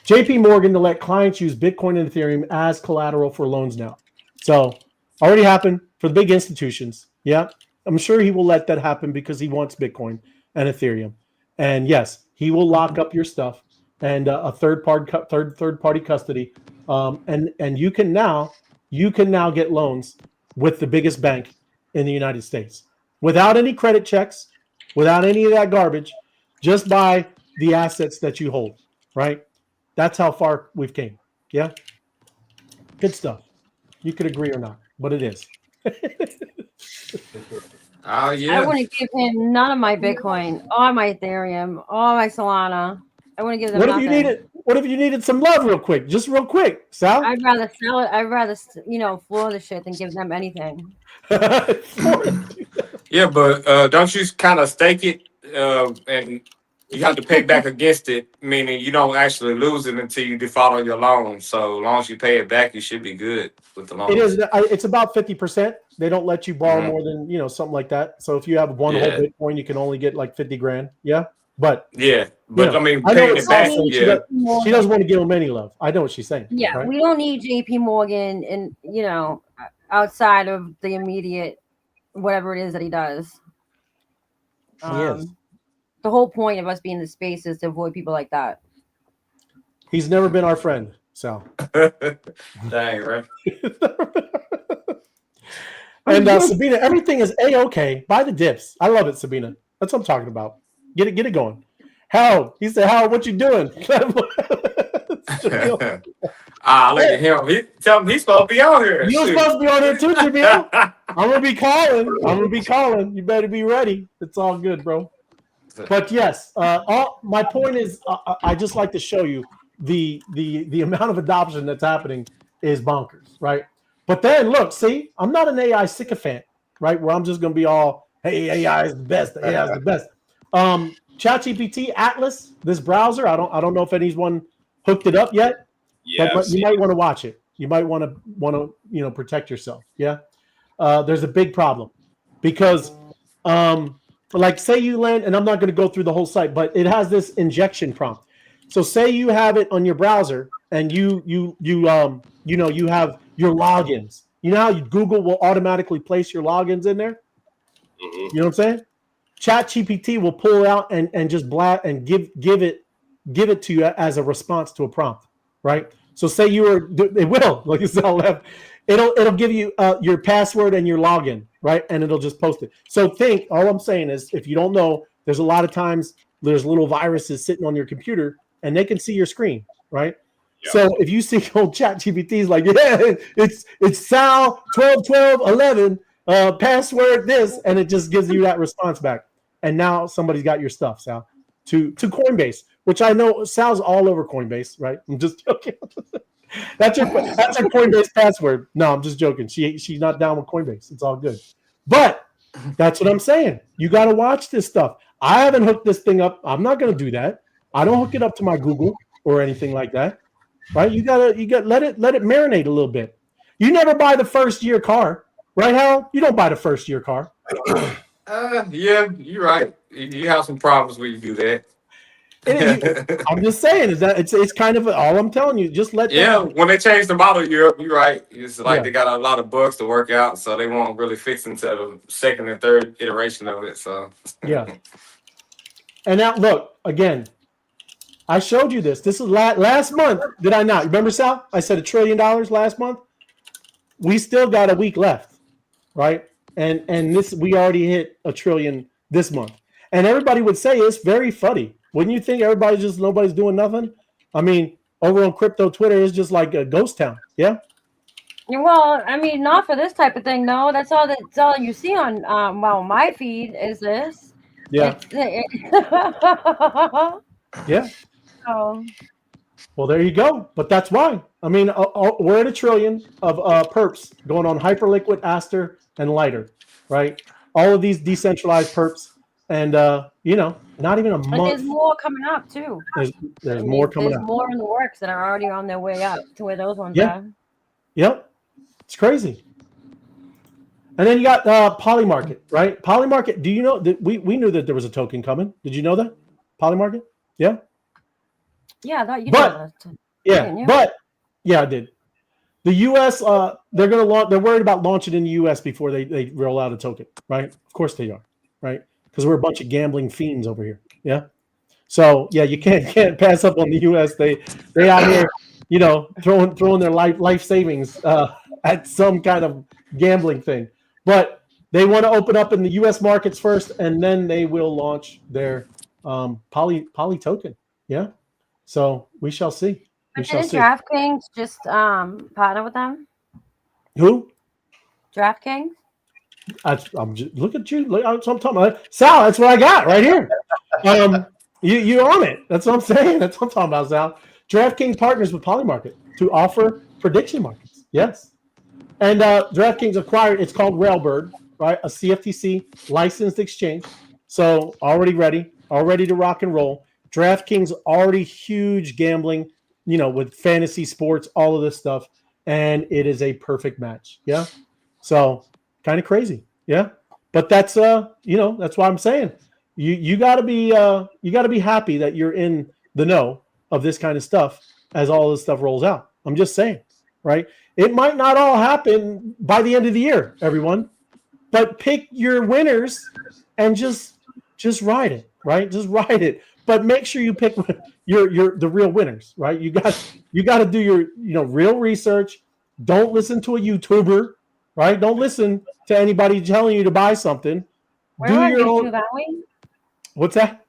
Speaker 2: JP Morgan to let clients use Bitcoin and Ethereum as collateral for loans now. So already happened for the big institutions. Yeah. I'm sure he will let that happen because he wants Bitcoin and Ethereum. And yes, he will lock up your stuff and a third party custody. And you can now get loans with the biggest bank in the United States without any credit checks, without any of that garbage, just by the assets that you hold, right? That's how far we've came. Yeah. Good stuff. You could agree or not, but it is.
Speaker 3: Oh yeah.
Speaker 5: I wouldn't give him none of my Bitcoin, or my Ethereum, or my Solana. I wouldn't give them nothing.
Speaker 2: What if you needed some love real quick? Just real quick, Sal?
Speaker 5: I'd rather sell it. I'd rather, floor the shit than give them anything.
Speaker 3: Yeah, but don't you kind of stake it and you have to pay back against it, meaning you don't actually lose it until you default on your loan. So as long as you pay it back, you should be good with the loan.
Speaker 2: It is. It's about 50%. They don't let you borrow more than something like that. So if you have one whole Bitcoin, you can only get like 50 grand. Yeah, but
Speaker 3: I mean, paying it back.
Speaker 2: She doesn't want to give him any love. I know what she's saying.
Speaker 5: Yeah,
Speaker 2: right?
Speaker 5: We don't need JP Morgan and outside of the immediate whatever it is that he does.
Speaker 2: He is.
Speaker 5: The whole point of us being in the space is to avoid people like that.
Speaker 2: He's never been our friend, Sal.
Speaker 3: Dang, right?
Speaker 2: And Sabina, everything is a-okay. Buy the dips. I love it, Sabina. That's what I'm talking about. Get it going. Harold, he said, Harold, what you doing?
Speaker 3: Look at him. Tell him he's supposed to be on here.
Speaker 2: You're supposed to be on here too, Jamil. I'm gonna be calling. You better be ready. It's all good, bro. But yes, my point is, I just like to show you the amount of adoption that's happening is bonkers, right? But then look, see, I'm not an AI sycophant, right? Where I'm just gonna be all, hey, AI is the best. AI is the best. ChatGPT Atlas, this browser, I don't know if anyone hooked it up yet. Yeah, but you might want to watch it. You might want to protect yourself. Yeah, there's a big problem because like say you land, and I'm not going to go through the whole site, but it has this injection prompt. So say you have it on your browser and you have your logins. You know how Google will automatically place your logins in there? You know what I'm saying? ChatGPT will pull it out and just give it to you as a response to a prompt, right? So say it will, like it's all left. It'll give you your password and your login, right? And it'll just post it. So all I'm saying is, if you don't know, there's a lot of times there's little viruses sitting on your computer and they can see your screen, right? Yep. So if you see old ChatGPT is like, yeah, it's Sal 121211 password this, and it just gives you that response back. And now somebody's got your stuff, Sal, to Coinbase, which I know Sal's all over Coinbase, right? I'm just joking. That's her Coinbase password. No, I'm just joking. She's not down with Coinbase. It's all good. But that's what I'm saying. You got to watch this stuff. I haven't hooked this thing up. I'm not going to do that. I don't hook it up to my Google or anything like that, right? You got let it marinate a little bit. You never buy the first year car, right, Hal? You don't buy the first year car.
Speaker 3: Yeah, you're right. You have some problems when you do that.
Speaker 2: I'm just saying is that it's kind of all I'm telling you. Just let
Speaker 3: Yeah,
Speaker 2: them.
Speaker 3: when they change the model year, you're right. It's like
Speaker 2: Yeah.
Speaker 3: they got a lot of bugs to work out, so they won't really fix until the second and third iteration of it. So
Speaker 2: Yeah. And now look again. I showed you this. This is last month. Did I not? Remember, Sal? I said $1 trillion last month. We still got a week left, right? And this we already hit $1 trillion this month. And everybody would say it's very funny. Wouldn't you think nobody's doing nothing? I mean, over on crypto Twitter is just like a ghost town. Yeah.
Speaker 5: Well, I mean, not for this type of thing. No, that's all you see on my feed is this.
Speaker 2: Yeah. Yeah.
Speaker 5: So,
Speaker 2: Well, there you go. But that's why. I mean, we're at $1 trillion of perps going on Hyperliquid, Aster, and Lighter, right? All of these decentralized perps, and not even a month.
Speaker 5: but there's more coming up too.
Speaker 2: There's more coming up.
Speaker 5: There's more in the works that are already on their way up to where those ones
Speaker 2: Yeah.
Speaker 5: are.
Speaker 2: Yep, it's crazy. And then you got Polymarket, right? Polymarket. Do you know that we knew that there was a token coming? Did you know that Polymarket? Yeah.
Speaker 5: Yeah, I thought you
Speaker 2: But-
Speaker 5: did that.
Speaker 2: Yeah,
Speaker 5: Didn't you?
Speaker 2: but yeah, I did. The U.S. They're going to launch. They're worried about launching in the U.S. before they roll out a token, right? Of course they are, right? Because we're a bunch of gambling fiends over here. Yeah. So yeah, you can't pass up on the U.S. They out here, throwing their life savings at some kind of gambling thing. But they want to open up in the U.S. markets first, and then they will launch their poly token. Yeah. So we shall see. We shall
Speaker 5: Didn't
Speaker 2: see.
Speaker 5: DraftKings just partner with them?
Speaker 2: Who?
Speaker 5: DraftKings?
Speaker 2: I'm just, look at you. Look, that's what I'm talking about. Sal, that's what I got right here. You on it. That's what I'm saying. That's what I'm talking about, Sal. DraftKings partners with Polymarket to offer prediction markets. Yes. And DraftKings acquired, it's called Railbird, right? A CFTC licensed exchange. So already ready to rock and roll. DraftKings already huge gambling, with fantasy sports, all of this stuff. And it is a perfect match. Yeah. So kind of crazy. Yeah. But that's that's why I'm saying you gotta be happy that you're in the know of this kind of stuff as all this stuff rolls out. I'm just saying, right? It might not all happen by the end of the year, everyone, but pick your winners and just ride it, right? Just ride it. But make sure you pick the real winners, right? You got to do your real research. Don't listen to a YouTuber, right? Don't listen to anybody telling you to buy something.
Speaker 5: We're on YouTube, aren't we?
Speaker 2: What's that?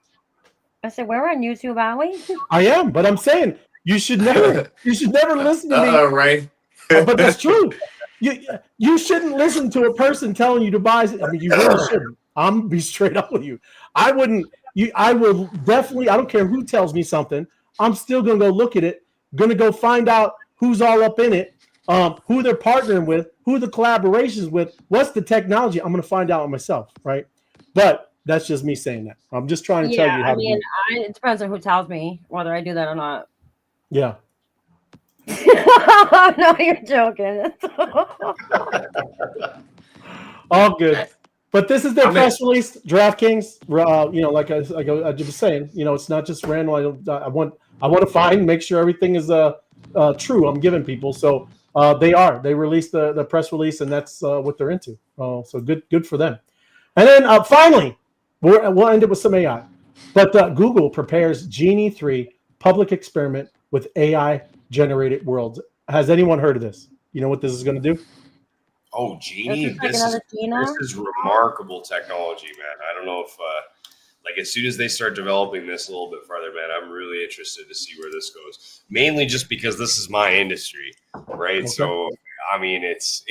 Speaker 5: I said, we're on YouTube, aren't we?
Speaker 2: I am, but I'm saying you should never listen to me.
Speaker 3: Right.
Speaker 2: But that's true. You shouldn't listen to a person telling you to buy. I mean, you really shouldn't. I'm gonna be straight up with you. I wouldn't. I will definitely. I don't care who tells me something. I'm still gonna go look at it. Gonna go find out who's all up in it, who they're partnering with, who the collaborations with, what's the technology. I'm gonna find out myself, right? But that's just me saying that. I'm just trying to tell you how to do it.
Speaker 5: It depends on who tells me whether I do that or not.
Speaker 2: Yeah.
Speaker 5: No, you're joking.
Speaker 2: All good. But this is their press release, DraftKings. Like I was saying, it's not just random. I want to find, make sure everything is true. I'm giving people, so they released the press release, and that's what they're into. So good for them. And then finally, we'll end it with some AI. But Google prepares Genie 3 public experiment with AI generated worlds. Has anyone heard of this? You know what this is going to do?
Speaker 4: Oh, Genie, this is remarkable technology, man. I don't know if, as soon as they start developing this a little bit farther, man, I'm really interested to see where this goes. Mainly just because this is my industry, right? Okay. So, I mean, it's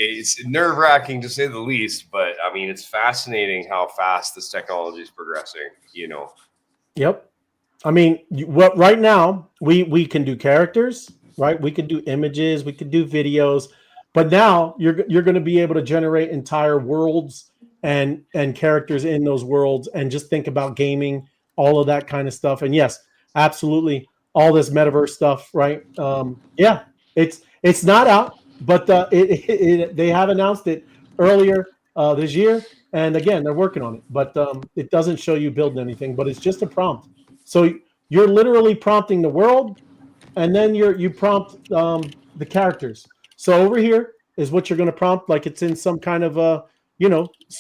Speaker 4: nerve-wracking to say the least, but I mean, it's fascinating how fast this technology is progressing.
Speaker 2: Yep. I mean, right now we can do characters, right? We can do images, we can do videos. But now you're going to be able to generate entire worlds and characters in those worlds, and just think about gaming, all of that kind of stuff. And yes, absolutely, all this metaverse stuff, right? Yeah, it's not out, but they have announced it earlier this year, and again, they're working on it. But it doesn't show you building anything, but it's just a prompt. So you're literally prompting the world, and then you prompt the characters. So over here is what you're going to prompt, like it's in some kind of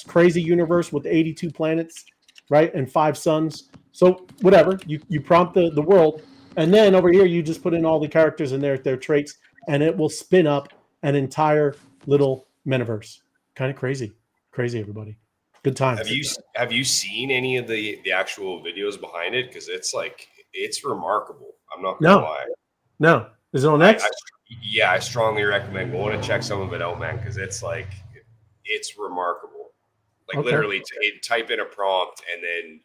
Speaker 2: crazy universe with 82 planets, right, and 5 suns. So whatever, you prompt the world, and then over here you just put in all the characters and their traits, and it will spin up an entire little metaverse. Kind of crazy, everybody. Good times.
Speaker 4: Have you seen any of the actual videos behind it? Because it's remarkable. I'm not gonna lie.
Speaker 2: No, is it on X?
Speaker 4: I strongly recommend going to check some of it out, man, because it's remarkable. Like literally, type in a prompt and then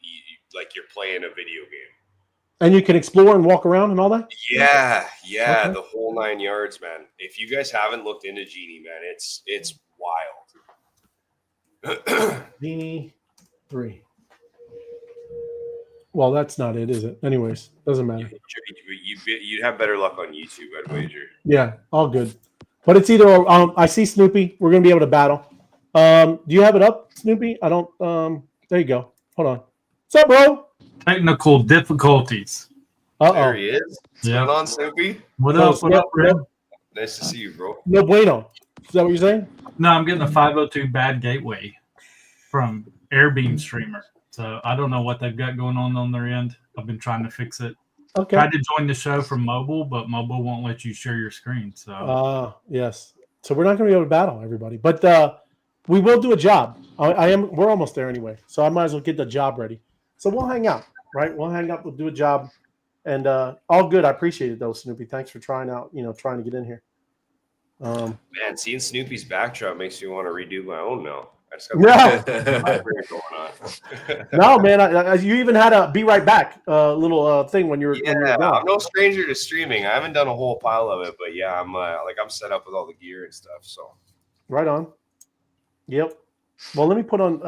Speaker 4: you're playing a video game.
Speaker 2: And you can explore and walk around and all that?
Speaker 4: Yeah, the whole 9 yards, man. If you guys haven't looked into Genie, man, it's wild.
Speaker 2: Genie 3. Well, that's not it, is it? Anyways, doesn't matter.
Speaker 4: You'd have better luck on YouTube, I'd wager.
Speaker 2: Yeah, all good. But it's either I see Snoopy. We're gonna be able to battle. Do you have it up, Snoopy? I don't. There you go. Hold on. What's up, bro?
Speaker 6: Technical difficulties.
Speaker 4: There he is. What's
Speaker 6: going
Speaker 4: on, Snoopy?
Speaker 6: What up, Red?
Speaker 4: Nice to see you, bro.
Speaker 2: No bueno. Is that what you're saying?
Speaker 6: No, I'm getting a 502 bad gateway from Airbeam Streamer. So I don't know what they've got going on their end. I've been trying to fix it.
Speaker 2: Okay.
Speaker 6: Tried to join the show from mobile, but mobile won't let you share your screen. So
Speaker 2: yes. So we're not going to be able to battle everybody, but we will do a job. We're almost there anyway, so I might as well get the job ready. So we'll hang out, right? We'll hang out. We'll do a job, and all good. I appreciate it though, Snoopy. Thanks for trying to get in here.
Speaker 4: Man, seeing Snoopy's backdrop makes me want to redo my own now. I just got going on.
Speaker 2: No, man. You even had a be right back little thing when you were.
Speaker 4: Yeah, I'm no stranger to streaming. I haven't done a whole pile of it, but yeah, I'm set up with all the gear and stuff. So
Speaker 2: right on. Yep. Well, let me put on.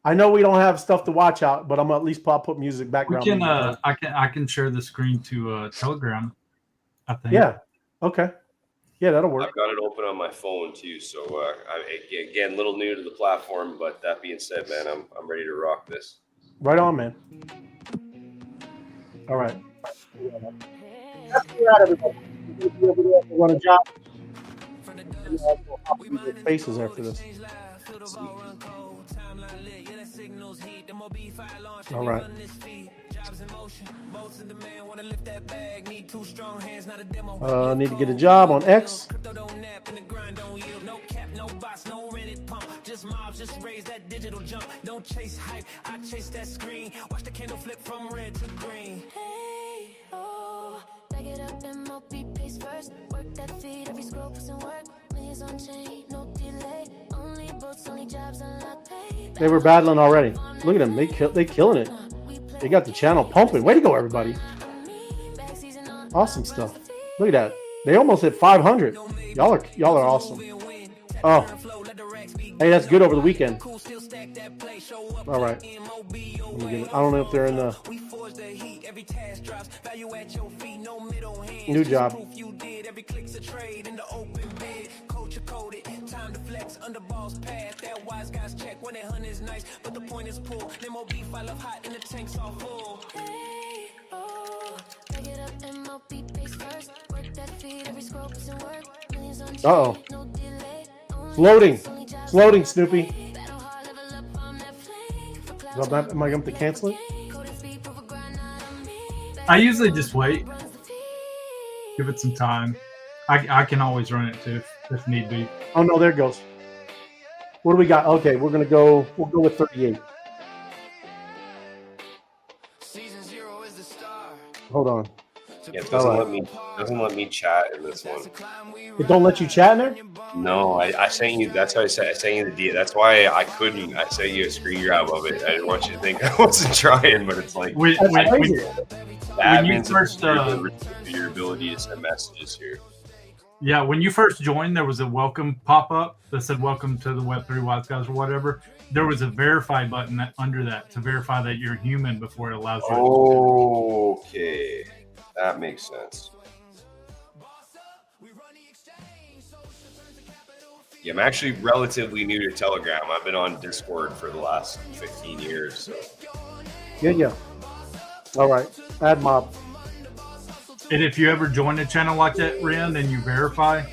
Speaker 2: I know we don't have stuff to watch out, but I'm gonna at least put music background.
Speaker 6: We can. I can share the screen to Telegram. I think.
Speaker 2: Yeah. Okay. Yeah, that'll work.
Speaker 4: I've got it open on my phone too. So again, a little new to the platform, but that being said, man, I'm ready to rock this.
Speaker 2: Right on, man. All right. Run a job. Faces after this. All right. Need to get a job on X. Just raise that digital jump. Don't chase hype. I chase that screen. Watch the candle flip from red to green. Hey, oh, back it up and MOBFI pays first. Work that feed, every scroll puts in work. Millions on chain, no delay. Only boats, only jobs, unlock pay. They were battling already. Look at them. They killing it. They got the channel pumping. Way to go, everybody. Awesome stuff. Look at that. They almost hit 500. Y'all are awesome. Oh. Hey, that's good over the weekend. All right. I don't know if they're in the new job. Time to flex under balls path. That wise guys check when they hunt is nice, but the point is pull. MOBFI love hot and the tanks all full. Hey, oh, pick it up and MOBFI pays first. Work that feed, every scroll puts in work. Millions on chain, no delay. It's loading, Snoopy. Am I going to have to cancel it?
Speaker 6: I usually just wait. Give it some time. I can always run it too if need be.
Speaker 2: Oh no, there it goes. What do we got? Okay, we'll go with 38. Hold on.
Speaker 4: Yeah, it doesn't let me chat in this one.
Speaker 2: It don't let you chat in there?
Speaker 4: No, I sent you. That's how I sent you the D. That's why I couldn't. I sent you a screen grab of it. I didn't want you to think I wasn't trying, but it's like
Speaker 6: when you first
Speaker 4: your ability to send messages here.
Speaker 6: Yeah, when you first joined, there was a welcome pop-up that said "Welcome to the Web3 Wise Guys" or whatever. There was a verify button under that to verify that you're human before it allows you.
Speaker 4: Okay, that makes sense. Yeah, I'm actually relatively new to Telegram. I've been on Discord for the last 15 years. So.
Speaker 2: Yeah. All right. Add mob.
Speaker 6: And if you ever join a channel like that, Ren, and you verify,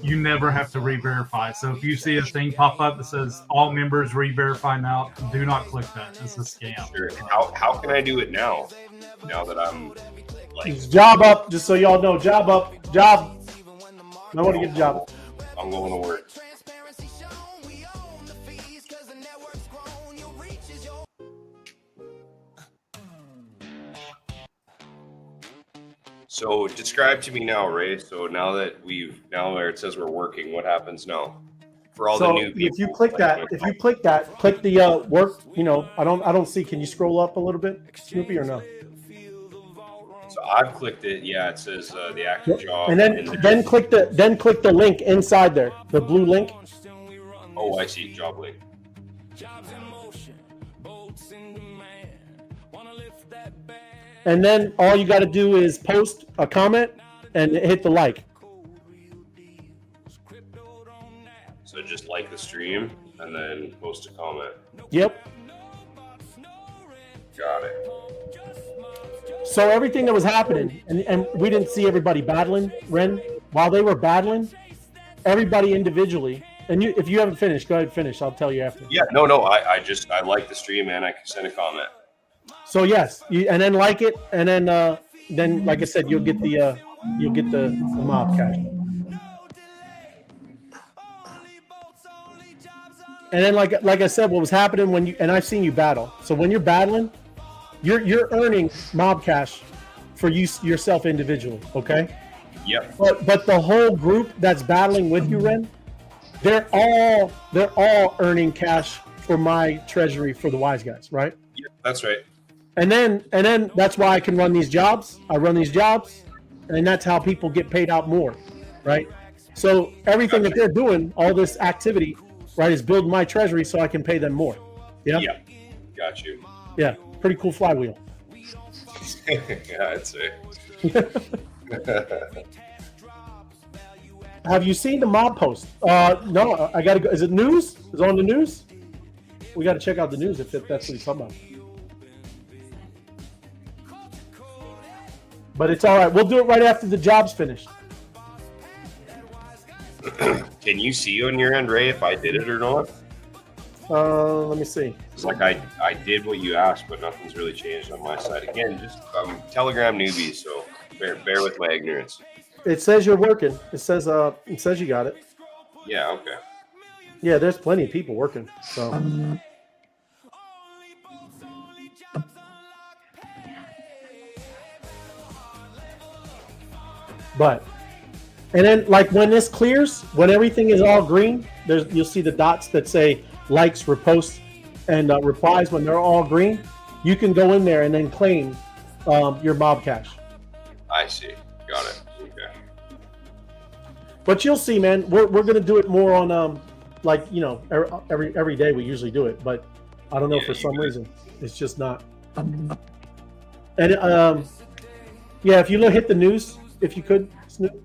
Speaker 6: you never have to re-verify. So if you see a thing pop up that says all members re-verify now, do not click that. It's a scam.
Speaker 4: Sure. How can I do it now? Now that I'm like
Speaker 2: Job up, just so y'all know. Job up. Job. I want to get a job.
Speaker 4: I'm going to work. So describe to me now, Ray. So now where it says we're working, what happens now? For all the new people.
Speaker 2: If you click that, click the work. You know, I don't see. Can you scroll up a little bit, Snoopy, or no?
Speaker 4: So I've clicked it. Yeah, it says the active job.
Speaker 2: And then click the link inside there, the blue link.
Speaker 4: Oh, I see. Job link.
Speaker 2: And then all you got to do is post a comment and hit the like.
Speaker 4: So just like the stream and then post a comment.
Speaker 2: Yep.
Speaker 4: Got it.
Speaker 2: So everything that was happening, and we didn't see everybody battling, Ren, while they were battling, everybody individually, and if you haven't finished, go ahead and finish. I'll tell you after.
Speaker 4: Yeah, no, I like the stream and I can send a comment.
Speaker 2: So yes, and then like it, and then like I said, you'll get the mob cash. And then like I said, what was happening when you, and I've seen you battle. So when you're battling, you're earning mob cash for yourself individually, okay?
Speaker 4: Yep.
Speaker 2: But the whole group that's battling with you, Ren, they're all earning cash for my treasury for the wise guys, right?
Speaker 4: Yep, that's right.
Speaker 2: And then that's why I can run these jobs. I run these jobs, and that's how people get paid out more, right? So everything that they're doing, all this activity, right, is building my treasury so I can pay them more. Yeah.
Speaker 4: Yeah. Got you.
Speaker 2: Yeah. Pretty cool flywheel.
Speaker 4: Yeah, I'd say.
Speaker 2: Have you seen the mob post? No, I gotta go. Is it news? Is it on the news? We got to check out the news if that's what he's talking about. But it's all right. We'll do it right after the job's finished.
Speaker 4: Can you see on your end, Ray, if I did it or not?
Speaker 2: Let me see.
Speaker 4: It's like I did what you asked, but nothing's really changed on my side. Again, just Telegram newbie, so bear with my ignorance.
Speaker 2: It says you're working. It says you got it.
Speaker 4: Yeah, okay.
Speaker 2: Yeah, there's plenty of people working. So. But, and then like when this clears, when everything is all green, you'll see the dots that say likes, reposts, and replies. When they're all green, you can go in there and then claim your mob cash.
Speaker 4: I see. Got it. Okay.
Speaker 2: But you'll see, man. We're gonna do it more on like, you know, every day we usually do it, but I don't know, for some reason it's just not. And yeah, if you hit the news, if you could, Snoop.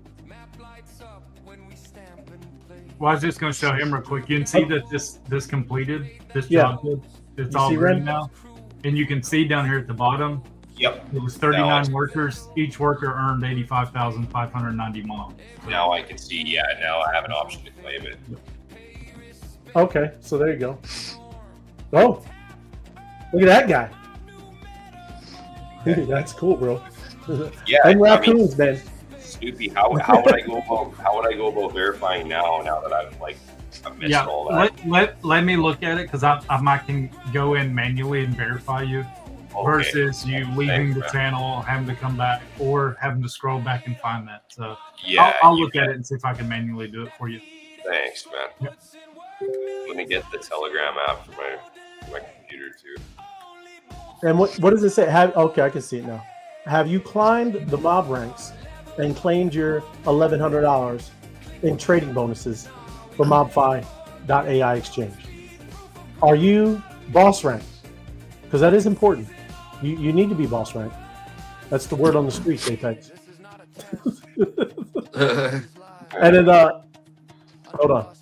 Speaker 6: Well, I was just going to show him real quick. You can see that this completed. This job did. It's all green now, and you can see down here at the bottom.
Speaker 4: Yep.
Speaker 6: It was 39 workers. Each worker earned 85,590 mob.
Speaker 4: Now I can see. Yeah. Now I have an option to claim it.
Speaker 2: Okay, so there you go. Oh, look at that guy. Dude, that's cool, bro.
Speaker 4: Yeah.
Speaker 2: And raccoons, man.
Speaker 4: Snoopy, how would I go about verifying now that I've missed all that?
Speaker 6: Let me look at it, because I might can go in manually and verify you, versus you leaving the channel, having to come back, or having to scroll back and find that. So yeah, I'll look at it and see if I can manually do it for you.
Speaker 4: Thanks, man. Yep. Let me get the Telegram app for my computer too.
Speaker 2: And what does it say? Okay, I can see it now. Have you climbed the mob ranks and claimed your $1,100 in trading bonuses for MOBFI.ai exchange. Are you boss rank? Because that is important. You need to be boss rank. That's the word on the street, Apex. And then, hold on.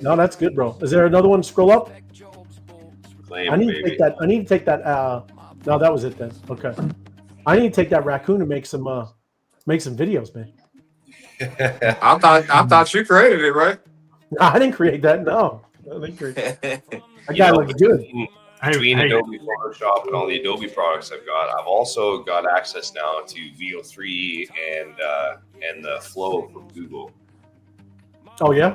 Speaker 2: No, that's good, bro. Is there another one? Scroll up. I need to take that. I need to take that. No, that was it then. Okay. I need to take that raccoon and make some videos, man.
Speaker 3: I thought you created it, right?
Speaker 2: No, I didn't create that. No, I didn't create that. That guy looks good.
Speaker 4: Between Adobe Photoshop and all the Adobe products I've also got access now to VO3 and the Flow from Google.
Speaker 2: Oh yeah.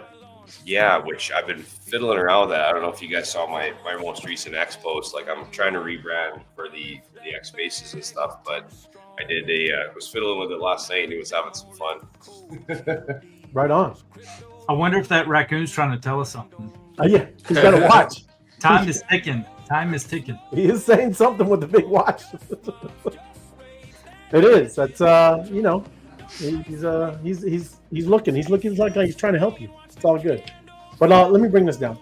Speaker 4: Yeah, which I've been fiddling around with that. I don't know if you guys saw my most recent X post. Like I'm trying to rebrand for the X Spaces and stuff, but I did was fiddling with it last night and he was having some fun.
Speaker 2: Right on.
Speaker 6: I wonder if that raccoon's trying to tell us something.
Speaker 2: Yeah, he's got to watch.
Speaker 6: Time is ticking. Time is ticking.
Speaker 2: He is saying something with the big watch. It is. That's you know, he's looking. He's looking like he's trying to help you. It's all good. But let me bring this down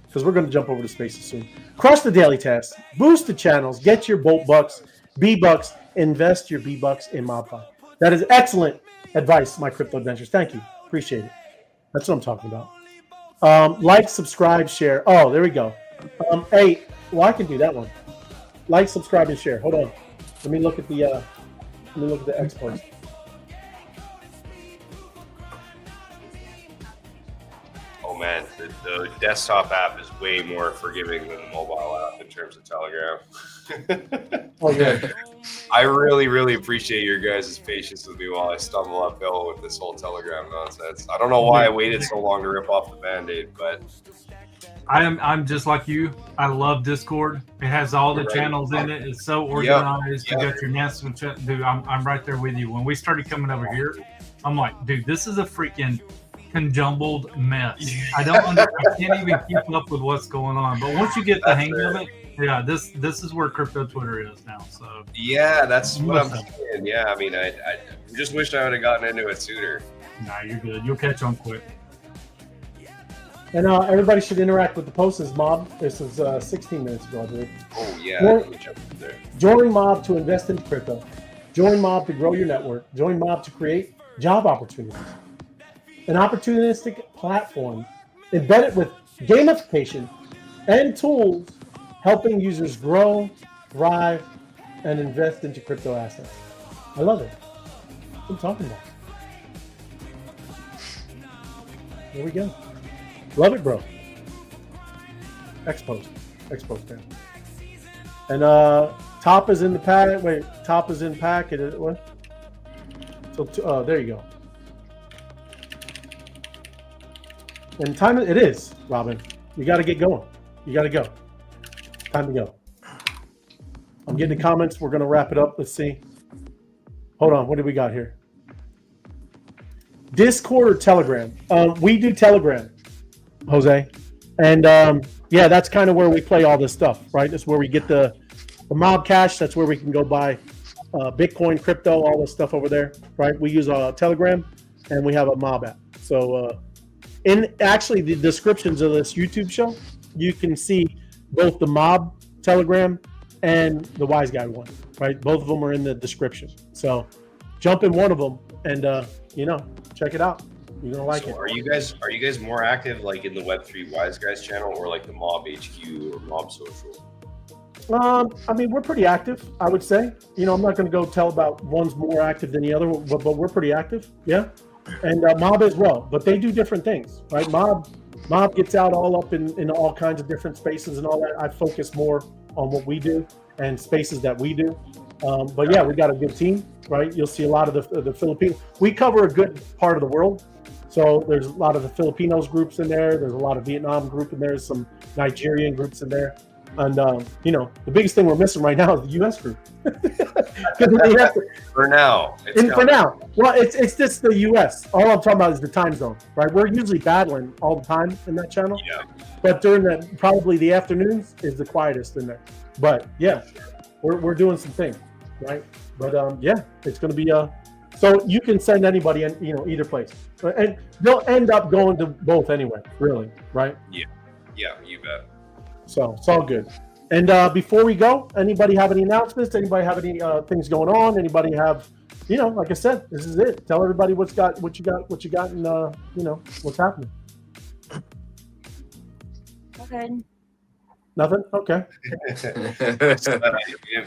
Speaker 2: because we're going to jump over to Spaces soon. Crush the daily tasks, boost the channels, get your Bolt bucks, B bucks, invest your B bucks in MOBFI. That is excellent advice, my crypto adventures. Thank you. Appreciate it. That's what I'm talking about. Like, subscribe, share. Oh, there we go. Hey, well, I can do that one. Like, subscribe, and share. Hold on. Let me look at the X post.
Speaker 4: Oh man, the desktop app is way more forgiving than the mobile app in terms of Telegram.
Speaker 2: Oh yeah.
Speaker 4: I really appreciate your guys' patience with me while I stumble uphill with this whole Telegram nonsense. I don't know why I waited so long to rip off the Band-Aid, but
Speaker 6: I'm just like you. I love Discord. It has all the channels in it. It's so organized. You got your nest and dude. I'm right there with you. When we started coming over here, I'm like, dude, this is a freaking conjumbled mess. I can't even keep up with what's going on. But once you get the hang of it, yeah, this is where crypto Twitter is now. So
Speaker 4: yeah, that's what I'm saying. Yeah, I mean, I just wish I would have gotten into it sooner.
Speaker 6: Nah, you're good. You'll catch on quick.
Speaker 2: And everybody should interact with the post as Mob. This is 16 minutes ago, I believe.
Speaker 4: Oh yeah, let me jump in there.
Speaker 2: Join Mob to invest in crypto. Join Mob to grow your network. Join Mob to create job opportunities. An opportunistic platform embedded with gamification and tools helping users grow, thrive, and invest into crypto assets. I love it. What I'm talking about. There we go. Love it, bro. Exposed, man. And top is in the pack. Wait, top is in pack. What? So there you go. And time it is, Robin. You got to get going. You got to go. Time to go. I'm getting the comments. We're gonna wrap it up. Let's see. Hold on. What do we got here? Discord or Telegram? We do Telegram, Jose. And yeah, that's kind of where we play all this stuff, right? That's where we get the mob cash. That's where we can go buy Bitcoin, crypto, all this stuff over there, right? We use Telegram, and we have a mob app. So in actually the descriptions of this YouTube show, you can see both the mob Telegram and the Wise Guy one, right? Both of them are in the description. So jump in one of them and check it out. You're gonna like it.
Speaker 4: Are you guys more active like in the Web3 Wise Guys channel or like the Mob HQ or Mob Social?
Speaker 2: I mean, we're pretty active, I would say. I'm not going to go tell about one's more active than the other, but we're pretty active, yeah. And Mob as well, but they do different things, right? Mob gets out all up in all kinds of different spaces and all that. I focus more on what we do and spaces that we do. But yeah, we got a good team, right? You'll see a lot of the Filipinos. We cover a good part of the world. So there's a lot of the Filipinos groups in there. There's a lot of Vietnam group in there. Some Nigerian groups in there. And, the biggest thing we're missing right now is the U.S. group.
Speaker 4: For now.
Speaker 2: For now. Well, it's just the U.S. All I'm talking about is the time zone, right? We're usually battling all the time in that channel.
Speaker 4: Yeah.
Speaker 2: But during probably the afternoons is the quietest in there. But, yeah, we're doing some things, right? But, yeah, it's going to be So you can send anybody in, either place, and they'll end up going to both anyway. Really, right?
Speaker 4: Yeah, you bet.
Speaker 2: So it's all good. And before we go, anybody have any announcements? Anybody have any things going on? Anybody have, like I said, this is it. Tell everybody what you got, and what's happening.
Speaker 5: Okay.
Speaker 2: Nothing? Okay.
Speaker 4: So, I'm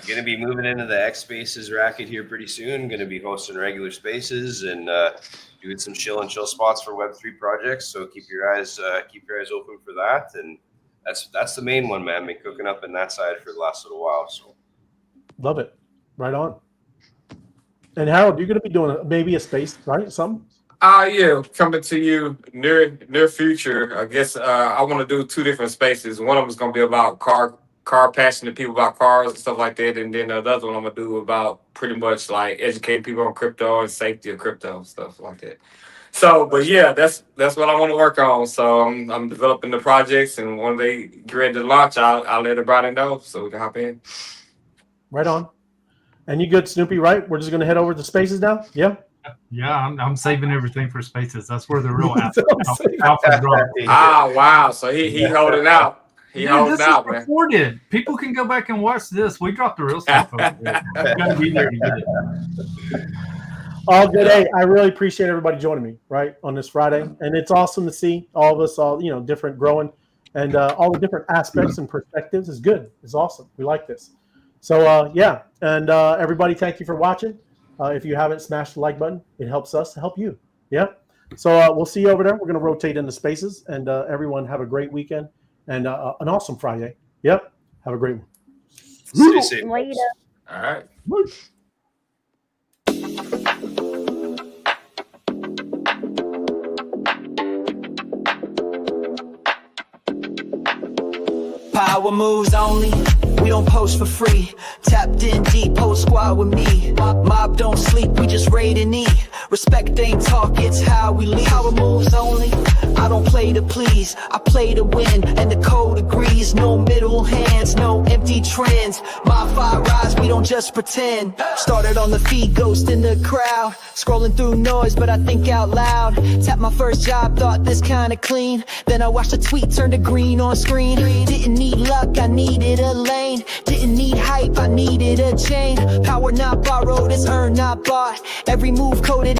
Speaker 4: going to be moving into the X Spaces racket here pretty soon. Going to be hosting regular spaces and doing some chill spots for Web3 projects. So keep your eyes open for that. And that's the main one, man. Been cooking up in that side for the last little while. So
Speaker 2: love it. Right on. And Harold, you're going to be doing maybe a space, right? Something?
Speaker 3: Yeah, coming to you near future. I guess I want to do 2 different spaces. One of them is going to be about car passionate people about cars and stuff like that, and then the other one I'm gonna do about pretty much like educating people on crypto and safety of crypto and stuff like that. So, but yeah, that's what I want to work on. So I'm developing the projects, and when they get ready to launch, I'll let everybody know so we can hop in.
Speaker 2: Right on. And you good, Snoopy? Right? We're just gonna head over to spaces now. Yeah.
Speaker 6: Yeah, I'm saving everything for spaces. That's where the real alpha drop.
Speaker 3: Ah, wow. So he holding out. He holding out, man.
Speaker 6: Recorded. People can go back and watch this. We dropped the real stuff over there. You gotta be there to get it.
Speaker 2: All good. Hey, I really appreciate everybody joining me right on this Friday, and it's awesome to see all of us, different, growing, and all the different aspects and perspectives is good. It's awesome. We like this. So yeah, and everybody, thank you for watching. If you haven't smashed the like button, it helps us to help you. Yeah. So we'll see you over there. We're going to rotate into spaces, and everyone have a great weekend and an awesome Friday. Yep. Have a great one.
Speaker 4: Stay safe.
Speaker 5: Later.
Speaker 3: All right.
Speaker 1: Power moves only. We don't post for free. Tapped in deep, whole squad with me. Mob don't sleep, we just raid and eat. Respect ain't talk, it's how we lead. Power moves only. I don't play to please, I play to win, and the code agrees. No middle hands, no empty trends. MOBFI rise, we don't just pretend. Started on the feed, ghost in the crowd. Scrolling through noise, but I think out loud. Tap my first job, thought this kinda clean. Then I watched a tweet turn to green on screen. Didn't need luck, I needed a lane. Didn't need hype, I needed a chain. Power not borrowed, it's earned, not bought. Every move coded